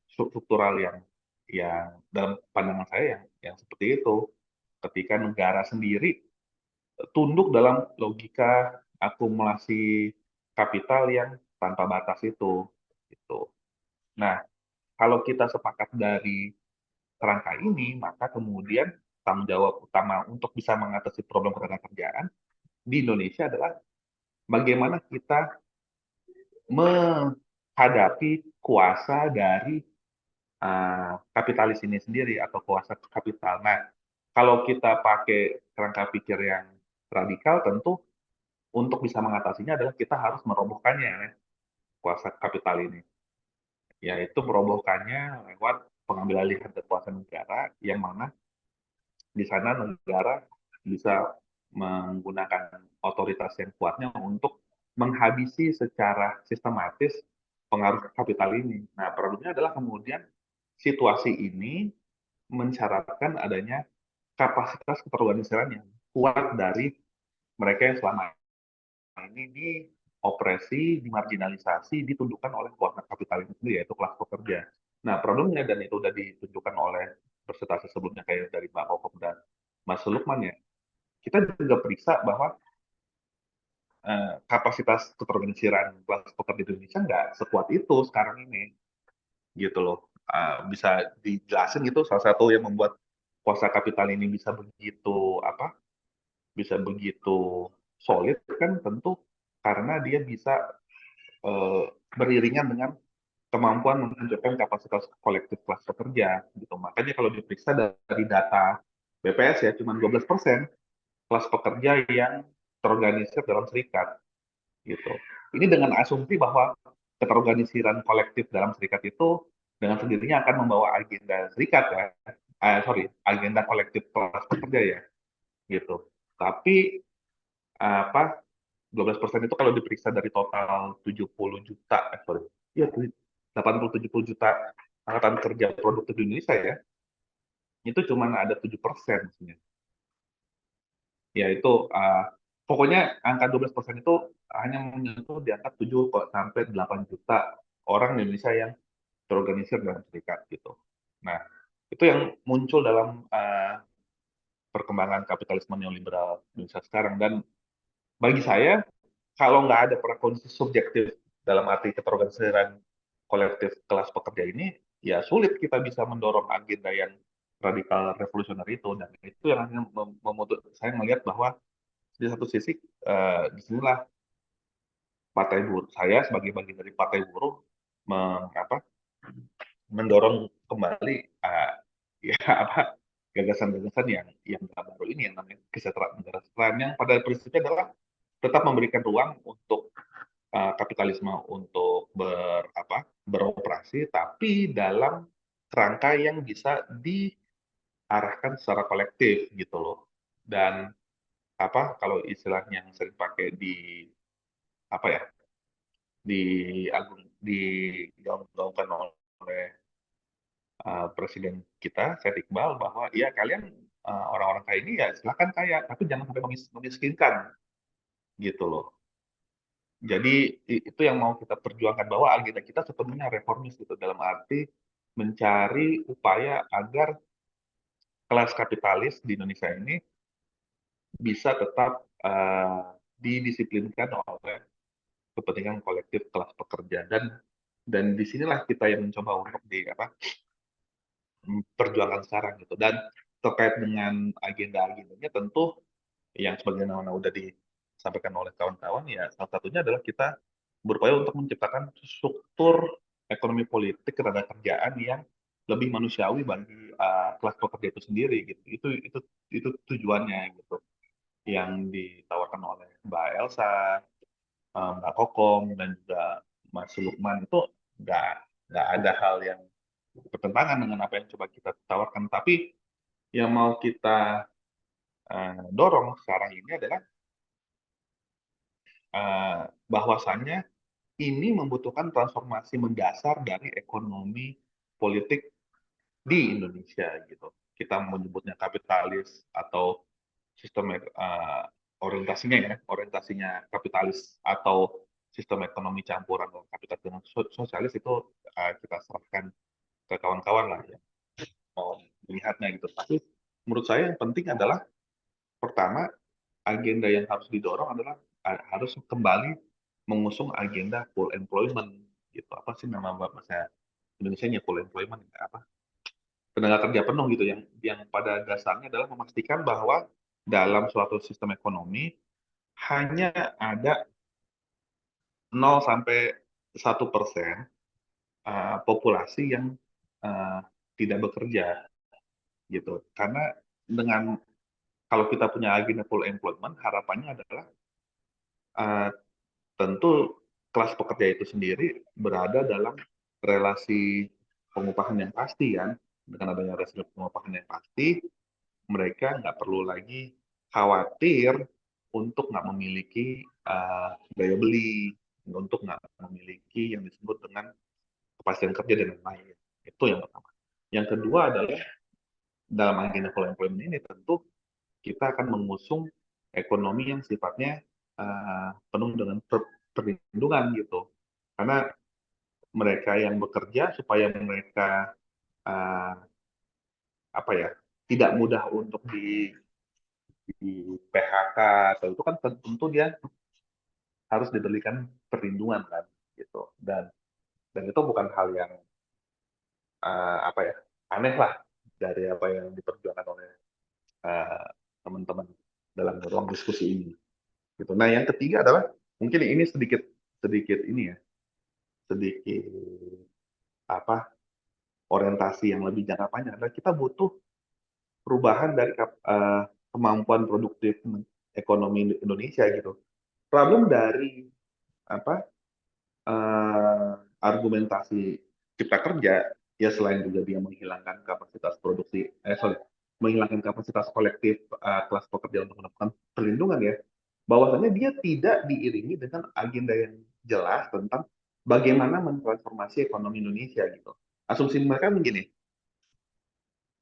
struktural yang dalam pandangan saya yang seperti itu. Ketika negara sendiri tunduk dalam logika akumulasi kapital yang tanpa batas itu. Gitu. Nah, kalau kita sepakat dari kerangka ini, maka kemudian tanggung jawab utama untuk bisa mengatasi problem ketenagakerjaan di Indonesia adalah bagaimana kita menghadapi kuasa dari kapitalis ini sendiri atau kuasa kapital. Nah, kalau kita pakai kerangka pikir yang radikal, tentu untuk bisa mengatasinya adalah kita harus merobohkannya, kuasa kapital ini. Yaitu merobohkannya lewat pengambil alihan kekuasaan negara, yang mana di sana negara bisa menggunakan otoritas yang kuatnya untuk menghabisi secara sistematis pengaruh kapital ini. Nah, problemnya adalah kemudian situasi ini mensyaratkan adanya kapasitas keterorganisiran yang kuat dari mereka yang selama ini diopresi, dimarginalisasi, ditundukkan oleh kuasa kapital itu sendiri, yaitu kelas pekerja. Nah, problemnya, dan itu sudah ditunjukkan oleh presentasi sebelumnya kayak dari Mbak Kokom dan Mas Lukman ya, kita juga periksa bahwa kapasitas keterorganisiran kelas pekerja di Indonesia nggak sekuat itu sekarang ini, gitu loh. Bisa dijelasin gitu salah satu yang membuat kuasa kapital ini bisa begitu solid kan tentu karena dia bisa beriringan dengan kemampuan menunjukkan kapasitas kolektif kelas pekerja gitu. Makanya kalau diperiksa dari data BPS ya cuma 12% kelas pekerja yang terorganisir dalam serikat gitu. Ini dengan asumsi bahwa keterorganisiran kolektif dalam serikat itu dengan sendirinya akan membawa agenda serikat ya. Agenda kolektif kelas pekerja ya gitu. Tapi 12% itu kalau diperiksa dari total 70 juta, 80-70 juta angkatan kerja produktif di Indonesia ya, itu cuma ada 7% maksudnya. Ya itu, pokoknya angka 12% itu hanya menyentuh di angka 7 sampai 8 juta orang di Indonesia yang terorganisir dalam serikat gitu. Nah, itu yang muncul dalam perkembangan kapitalisme neoliberal Indonesia sekarang. Dan bagi saya, kalau nggak ada prakondisi subjektif dalam arti keterorganisiran kolektif kelas pekerja ini, ya sulit kita bisa mendorong agenda yang radikal revolusioner itu. Dan itu yang akhirnya saya melihat bahwa di satu sisi disinilah partai buruh, saya sebagai bagian dari partai buruh mendorong kembali ya gagasan-gagasan yang baru ini yang namanya kesejahteraan negara yang pada prinsipnya adalah tetap memberikan ruang untuk kapitalisme untuk beroperasi, tapi dalam kerangka yang bisa diarahkan secara kolektif gitu loh. Dan kalau istilahnya yang sering pakai digaungkan oleh presiden kita, Syed Iqbal, bahwa ya kalian orang-orang kaya ini ya silakan kaya, tapi jangan sampai memiskinkan gitu loh. Jadi itu yang mau kita perjuangkan bahwa agenda kita sepenuhnya reformis gitu dalam arti mencari upaya agar kelas kapitalis di Indonesia ini bisa tetap didisiplinkan oleh kepentingan kolektif kelas pekerja dan disinilah kita yang mencoba untuk perjuangan sekarang gitu. Dan terkait dengan agenda-agendanya tentu yang sebagaimana udah disampaikan oleh kawan-kawan ya salah satunya adalah kita berupaya untuk menciptakan struktur ekonomi politik ketenagakerjaan yang lebih manusiawi bagi kelas pekerja itu sendiri gitu. Itu tujuannya gitu. Yang ditawarkan oleh Mbak Elsa, Mbak Kokom dan juga Mas Lukman itu nggak ada hal yang bertentangan dengan apa yang coba kita tawarkan. Tapi yang mau kita dorong sekarang ini adalah bahwasannya ini membutuhkan transformasi mendasar dari ekonomi politik di Indonesia gitu. Kita menyebutnya kapitalis atau sistem orientasinya kapitalis atau sistem ekonomi campuran kapitalis dengan sosialis itu kita serahkan ke kawan-kawan lah ya mau melihatnya gitu. Tapi menurut saya yang penting adalah pertama agenda yang harus didorong adalah harus kembali mengusung agenda full employment gitu. Apa sih nama bahasa Indonesia-nya full employment tenaga kerja penuh gitu yang pada dasarnya adalah memastikan bahwa dalam suatu sistem ekonomi hanya ada 0 sampai 1% populasi yang tidak bekerja gitu. Karena dengan kalau kita punya agenda full employment, harapannya adalah tentu kelas pekerja itu sendiri berada dalam relasi pengupahan yang pasti kan. Dengan adanya relasi pengupahan yang pasti, mereka nggak perlu lagi khawatir untuk nggak memiliki daya beli, untuk nggak memiliki yang disebut dengan kepastian kerja dan lain-lain. Itu yang pertama. Yang kedua adalah dalam agenda full employment ini tentu kita akan mengusung ekonomi yang sifatnya penuh dengan perlindungan gitu. Karena mereka yang bekerja supaya mereka apa ya tidak mudah untuk di PHK atau itu kan tentu dia harus diberikan perlindungan kan gitu. Dan itu bukan hal yang apa ya aneh lah dari apa yang diperjuangkan oleh teman-teman dalam ruang diskusi ini gitu. Nah yang ketiga adalah mungkin ini sedikit ini ya sedikit apa orientasi yang lebih jangka panjang adalah kita butuh perubahan dari kemampuan produktif ekonomi Indonesia gitu. Problem dari apa argumentasi cipta kerja ya selain juga dia menghilangkan kapasitas produksi menghilangkan kapasitas kolektif kelas pekerja untuk mendapatkan perlindungan ya bahwasanya dia tidak diiringi dengan agenda yang jelas tentang bagaimana mentransformasi ekonomi Indonesia gitu. Asumsi mereka begini,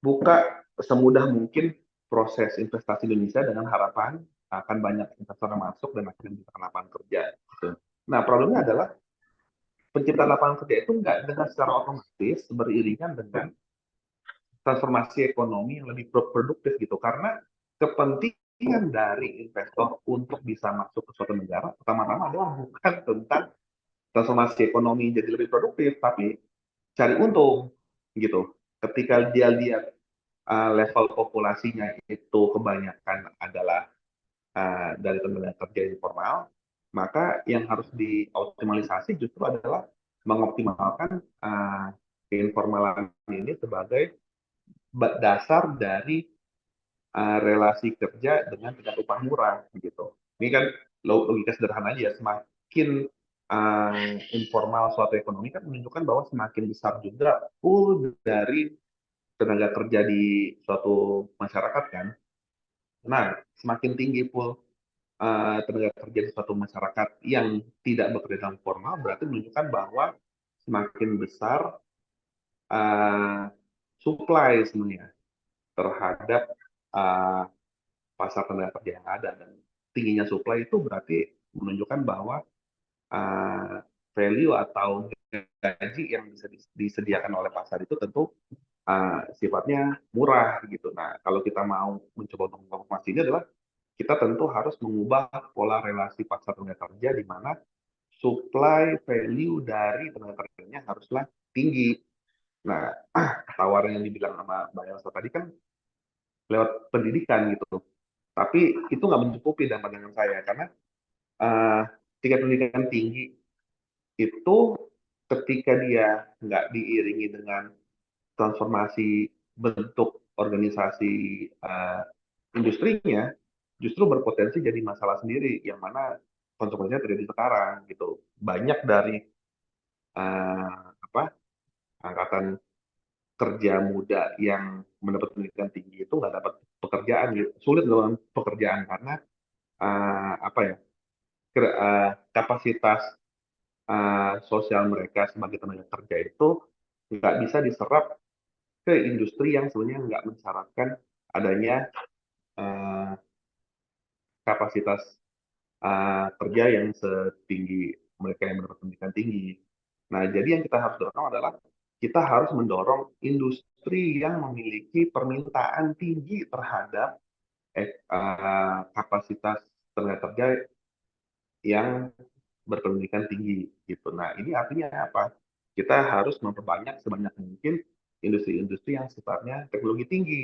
buka semudah mungkin proses investasi Indonesia dengan harapan akan banyak investor yang masuk dan akhirnya menciptakan lapangan kerja. Gitu. Nah problemnya adalah penciptaan lapangan kerja itu nggak dengan secara otomatis beriringan dengan transformasi ekonomi yang lebih produktif gitu karena kepentingan dari investor untuk bisa masuk ke suatu negara pertama-tama adalah bukan tentang transformasi ekonomi jadi lebih produktif tapi cari untung gitu ketika dia lihat level populasinya itu kebanyakan adalah dari tenaga kerja informal maka yang harus dioptimalisasi justru adalah mengoptimalkan keinformalan ini sebagai dasar dari relasi kerja dengan tingkat upah murah gitu. Ini kan logika sederhana aja ya, semakin informal suatu ekonomi kan menunjukkan bahwa semakin besar juga pool dari tenaga kerja di suatu masyarakat kan. Nah, semakin tinggi pool tenaga kerja di suatu masyarakat yang tidak bekerja dalam formal berarti menunjukkan bahwa semakin besar supply sebenarnya terhadap pasar tenaga kerja yang ada dan tingginya supply itu berarti menunjukkan bahwa value atau gaji yang bisa disediakan oleh pasar itu tentu sifatnya murah gitu. Nah, kalau kita mau mencoba untuk mengonfirmasi ini adalah kita tentu harus mengubah pola relasi pasar tenaga kerja di mana supply value dari tenaga kerjanya haruslah tinggi. Nah, tawaran yang dibilang sama Mbak Elsa tadi kan lewat pendidikan gitu. Tapi itu nggak mencukupi dalam pandangan saya karena tingkat pendidikan tinggi itu ketika dia nggak diiringi dengan transformasi bentuk organisasi industrinya, justru berpotensi jadi masalah sendiri yang mana konsekuensinya terjadi sekarang gitu. Banyak dari angkatan kerja muda yang mendapat pendidikan tinggi itu nggak dapat pekerjaan gitu. Sulit dalam pekerjaan karena kapasitas sosial mereka sebagai tenaga kerja itu nggak bisa diserap ke industri yang sebenarnya nggak mensyaratkan adanya kapasitas kerja yang setinggi mereka yang mendapat pendidikan tinggi. Nah, jadi yang kita harus dorong adalah kita harus mendorong industri yang memiliki permintaan tinggi terhadap kapasitas tenaga kerja yang berpendidikan tinggi gitu. Nah, ini artinya apa? Kita harus memperbanyak sebanyak mungkin industri-industri yang sifatnya teknologi tinggi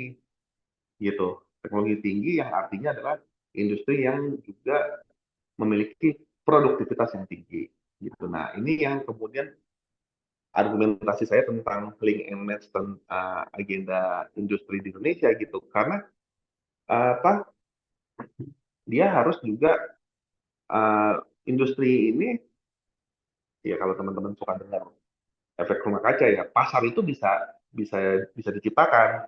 gitu. Teknologi tinggi yang artinya adalah industri yang juga memiliki produktivitas yang tinggi gitu. Nah, ini yang kemudian argumentasi saya tentang link and match agenda industri di Indonesia gitu, karena apa dia harus juga industri ini, ya kalau teman-teman suka dengar efek rumah kaca ya, pasar itu bisa diciptakan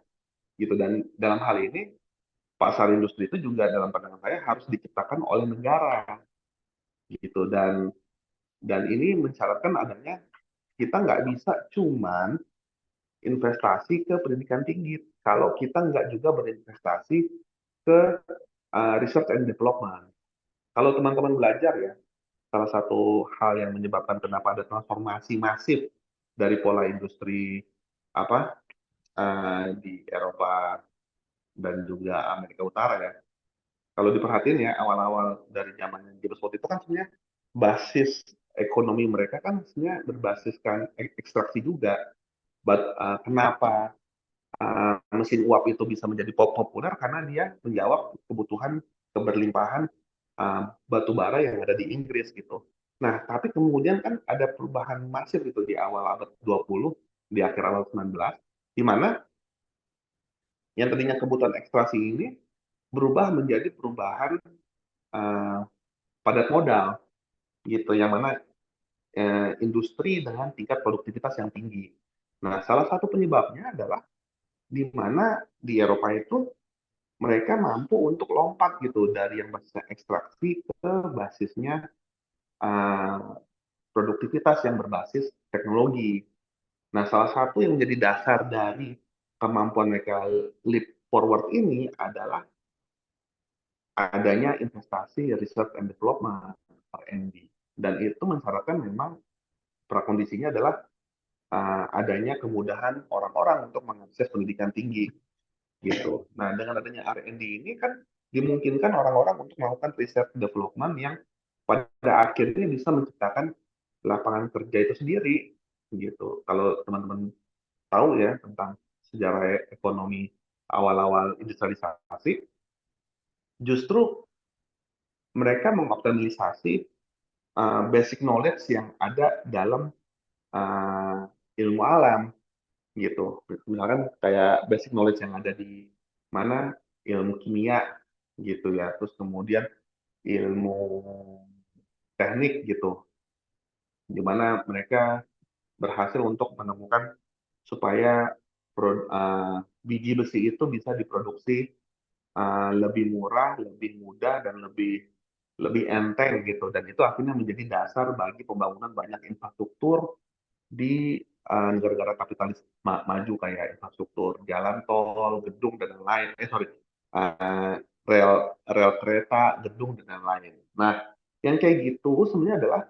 gitu, dan dalam hal ini pasar industri itu juga dalam pandangan saya harus diciptakan oleh negara gitu, dan ini mensyaratkan adanya, kita nggak bisa cuman investasi ke pendidikan tinggi kalau kita nggak juga berinvestasi ke research and development. Kalau teman-teman belajar ya, salah satu hal yang menyebabkan kenapa ada transformasi masif dari pola industri apa di Eropa dan juga Amerika Utara ya. Kalau diperhatiin ya, awal-awal dari zaman James Watt itu kan sebenarnya basis ekonomi mereka kan sebenarnya berbasiskan ekstraksi juga. Kenapa mesin uap itu bisa menjadi populer? Karena dia menjawab kebutuhan keberlimpahan batu bara yang ada di Inggris gitu. Nah, tapi kemudian kan ada perubahan masif gitu di awal abad 20, di akhir abad 19, di mana yang tadinya kebutuhan ekstraksi ini berubah menjadi perubahan uh, padat modal gitu, yang mana industri dengan tingkat produktivitas yang tinggi. Nah, salah satu penyebabnya adalah di mana di Eropa itu mereka mampu untuk lompat gitu dari yang basisnya ekstraksi ke basisnya uh, produktivitas yang berbasis teknologi. Nah, salah satu yang menjadi dasar dari kemampuan mereka leap forward ini adalah adanya investasi research and development R&D, dan itu mensyaratkan memang prakondisinya adalah adanya kemudahan orang-orang untuk mengakses pendidikan tinggi gitu. Nah, dengan adanya R&D ini kan dimungkinkan orang-orang untuk melakukan research development yang pada akhirnya bisa menciptakan lapangan kerja itu sendiri gitu. Kalau teman-teman tahu ya tentang sejarah ekonomi awal-awal industrialisasi, justru mereka mengoptimalisasi basic knowledge yang ada dalam ilmu alam gitu. Misalkan kayak basic knowledge yang ada di mana, ilmu kimia gitu ya, terus kemudian ilmu teknik gitu, di mana mereka berhasil untuk menemukan supaya biji besi itu bisa diproduksi lebih murah, lebih mudah, dan lebih lebih enteng gitu, dan itu akhirnya menjadi dasar bagi pembangunan banyak infrastruktur di negara-negara kapitalis maju, kayak infrastruktur jalan tol, gedung, dan lain-lain. Sorry, rel rel kereta, gedung, dan lain-lain. Nah, yang kayak gitu sebenarnya adalah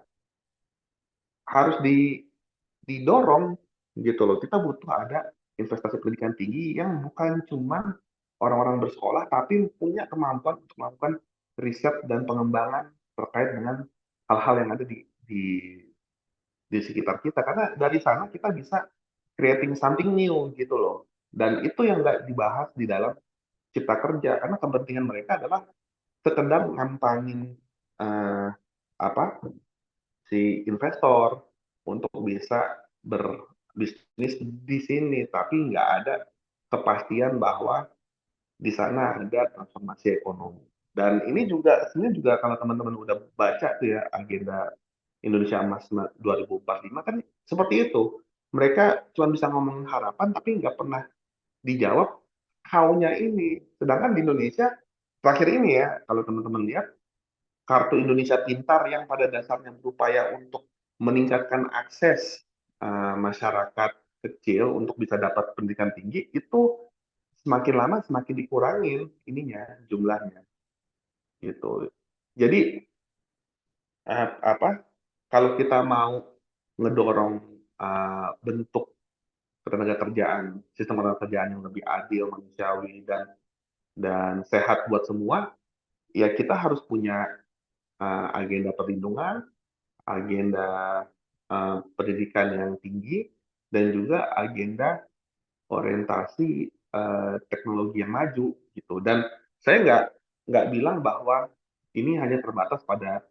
harus didorong gitu loh. Kita butuh ada investasi pendidikan tinggi yang bukan cuma orang-orang bersekolah, tapi punya kemampuan untuk melakukan riset dan pengembangan terkait dengan hal-hal yang ada di sekitar kita. Karena dari sana kita bisa creating something new gitu loh. Dan itu yang nggak dibahas di dalam Cipta Kerja, karena kepentingan mereka adalah sekedar ngantangin apa si investor untuk bisa berbisnis di sini, tapi nggak ada kepastian bahwa di sana ada transformasi ekonomi. Dan ini juga sebenarnya juga kalau teman-teman udah baca tuh ya agenda Indonesia Emas 2045 kan seperti itu. Mereka cuma bisa ngomong harapan tapi nggak pernah dijawab how-nya ini. Sedangkan di Indonesia terakhir ini ya, kalau teman-teman lihat Kartu Indonesia Pintar yang pada dasarnya berupaya untuk meningkatkan akses masyarakat kecil untuk bisa dapat pendidikan tinggi, itu semakin lama semakin dikurangin ininya jumlahnya gitu. Jadi apa kalau kita mau ngedorong bentuk ketenagakerjaan, sistem ketenagakerjaan yang lebih adil, manusiawi, dan sehat buat semua, ya kita harus punya agenda perlindungan, agenda pendidikan yang tinggi, dan juga agenda orientasi teknologi yang maju gitu. Dan saya nggak bilang bahwa ini hanya terbatas pada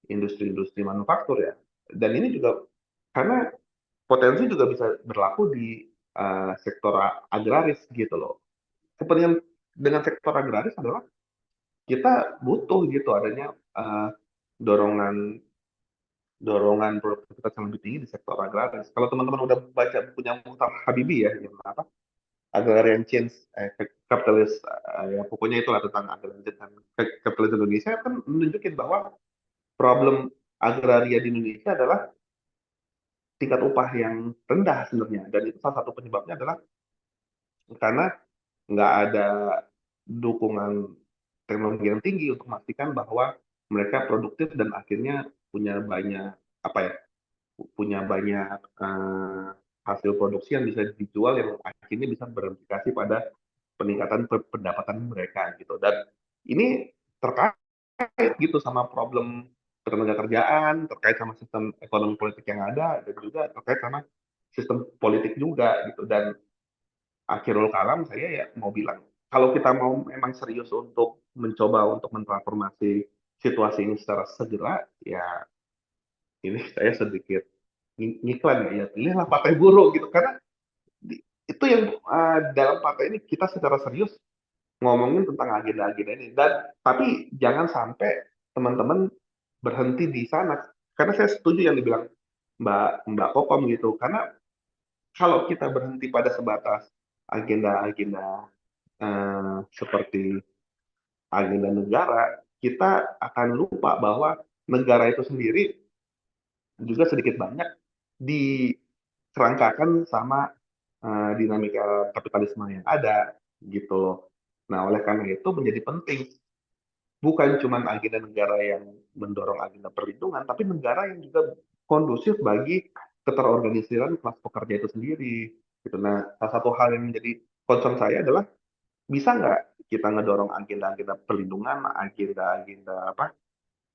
industri-industri manufaktur ya. Dan ini juga karena potensi juga bisa berlaku di sektor agraris gitu loh. Kepentingan dengan sektor agraris adalah kita butuh gitu adanya dorongan produktivitas yang lebih tinggi di sektor agraris. Kalau teman-teman udah baca bukunya Muhtar Habibie ya, yang apa Agrarian Change, Capitalist, ya pokoknya itulah tentang agrarian dan kapitalis Indonesia kan menunjukkan bahwa problem agraria di Indonesia adalah tingkat upah yang rendah sebenarnya, dan itu salah satu penyebabnya adalah karena nggak ada dukungan teknologi yang tinggi untuk memastikan bahwa mereka produktif dan akhirnya punya banyak apa ya, punya banyak hasil produksi yang bisa dijual yang akhirnya bisa berimplikasi pada peningkatan pendapatan mereka gitu. Dan ini terkait gitu sama problem ketenagakerjaan, terkait sama sistem ekonomi politik yang ada, dan juga terkait sama sistem politik juga gitu. Dan akhirul kalam saya ya mau bilang, kalau kita mau memang serius untuk mencoba untuk mentransformasi situasi ini secara segera, ya ini saya sedikit ngiklan ya, pilihlah partai buruh gitu, karena itu yang dalam partai ini kita secara serius ngomongin tentang agenda-agenda ini. Dan tapi jangan sampai teman-teman berhenti di sana, karena saya setuju yang dibilang Mbak Kokom gitu, karena kalau kita berhenti pada sebatas agenda-agenda seperti agenda negara, kita akan lupa bahwa negara itu sendiri juga sedikit banyak dikerangkakan sama dinamika kapitalisme yang ada gitu loh. Nah, oleh karena itu menjadi penting bukan cuma agenda negara yang mendorong agenda perlindungan, tapi negara yang juga kondusif bagi keterorganisiran kelas pekerja itu sendiri. Gitu. Nah, salah satu hal yang menjadi concern saya adalah bisa nggak kita ngedorong agenda-agenda perlindungan, agenda-agenda apa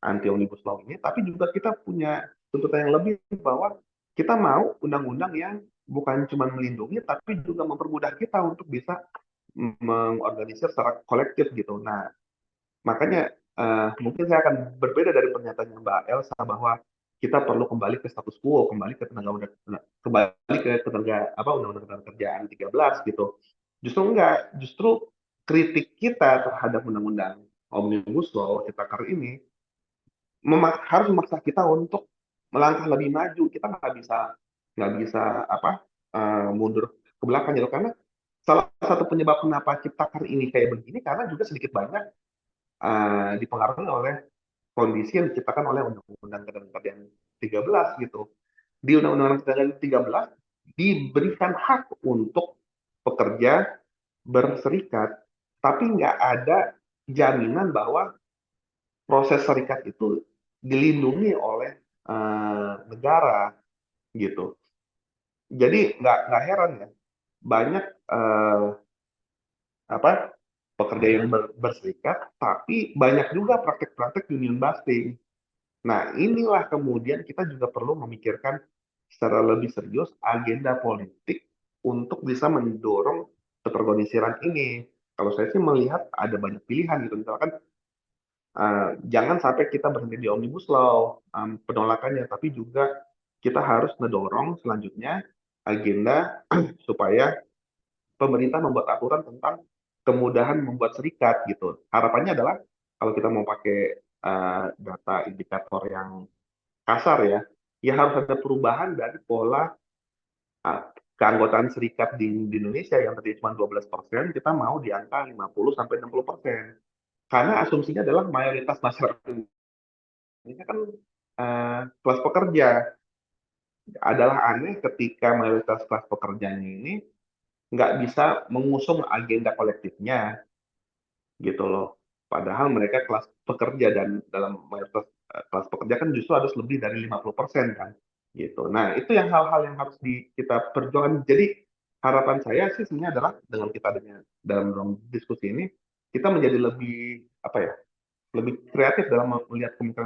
anti omnibus law ini, tapi juga kita punya tuntutan yang lebih bahwa kita mau undang-undang yang bukan cuma melindungi, tapi juga mempermudah kita untuk bisa mengorganisir secara kolektif gitu. Nah, makanya mungkin saya akan berbeda dari pernyataan Mbak Elsa bahwa kita perlu kembali ke status quo, kembali ke undang-undang ketenaga kerjaan 13 gitu. Justru enggak, justru kritik kita terhadap undang-undang Omnibus Law Ciptaker ini harus memaksa kita untuk melangkah lebih maju. Kita nggak bisa mundur ke belakang gitu, karena salah satu penyebab kenapa Ciptaker ini kayak begini karena juga sedikit banyak dipengaruhi oleh kondisi yang diciptakan oleh Undang-Undang Ketenagakerjaan 13 gitu. Di Undang-Undang Ketenagakerjaan 13 diberikan hak untuk pekerja berserikat, tapi nggak ada jaminan bahwa proses serikat itu dilindungi oleh negara gitu. Jadi nggak heran ya, banyak pekerja yang berserikat, tapi banyak juga praktek-praktek union busting. Nah, inilah kemudian kita juga perlu memikirkan secara lebih serius agenda politik untuk bisa mendorong keterorganisiran ini. Kalau saya sih melihat ada banyak pilihan gitu, misalkan jangan sampai kita berhenti di Omnibus Law penolakannya, tapi juga kita harus mendorong selanjutnya agenda supaya pemerintah membuat aturan tentang kemudahan membuat serikat gitu. Harapannya adalah kalau kita mau pakai data indikator yang kasar ya, ya harus ada perubahan dari pola keanggotaan serikat di Indonesia yang tadi cuma 12%, kita mau di angka 50-60%. Karena asumsinya adalah mayoritas masyarakat Indonesia kan kelas pekerja. Adalah aneh ketika mayoritas kelas pekerjanya ini nggak bisa mengusung agenda kolektifnya gitu loh. Padahal mereka kelas pekerja, dan dalam mayoritas kelas pekerja kan justru harus lebih dari 50% kan gitu. Nah, itu yang hal-hal yang harus kita perjuangkan. Jadi harapan saya sih sebenarnya adalah dengan kita dalam diskusi ini kita menjadi lebih lebih kreatif dalam melihat kemungkinan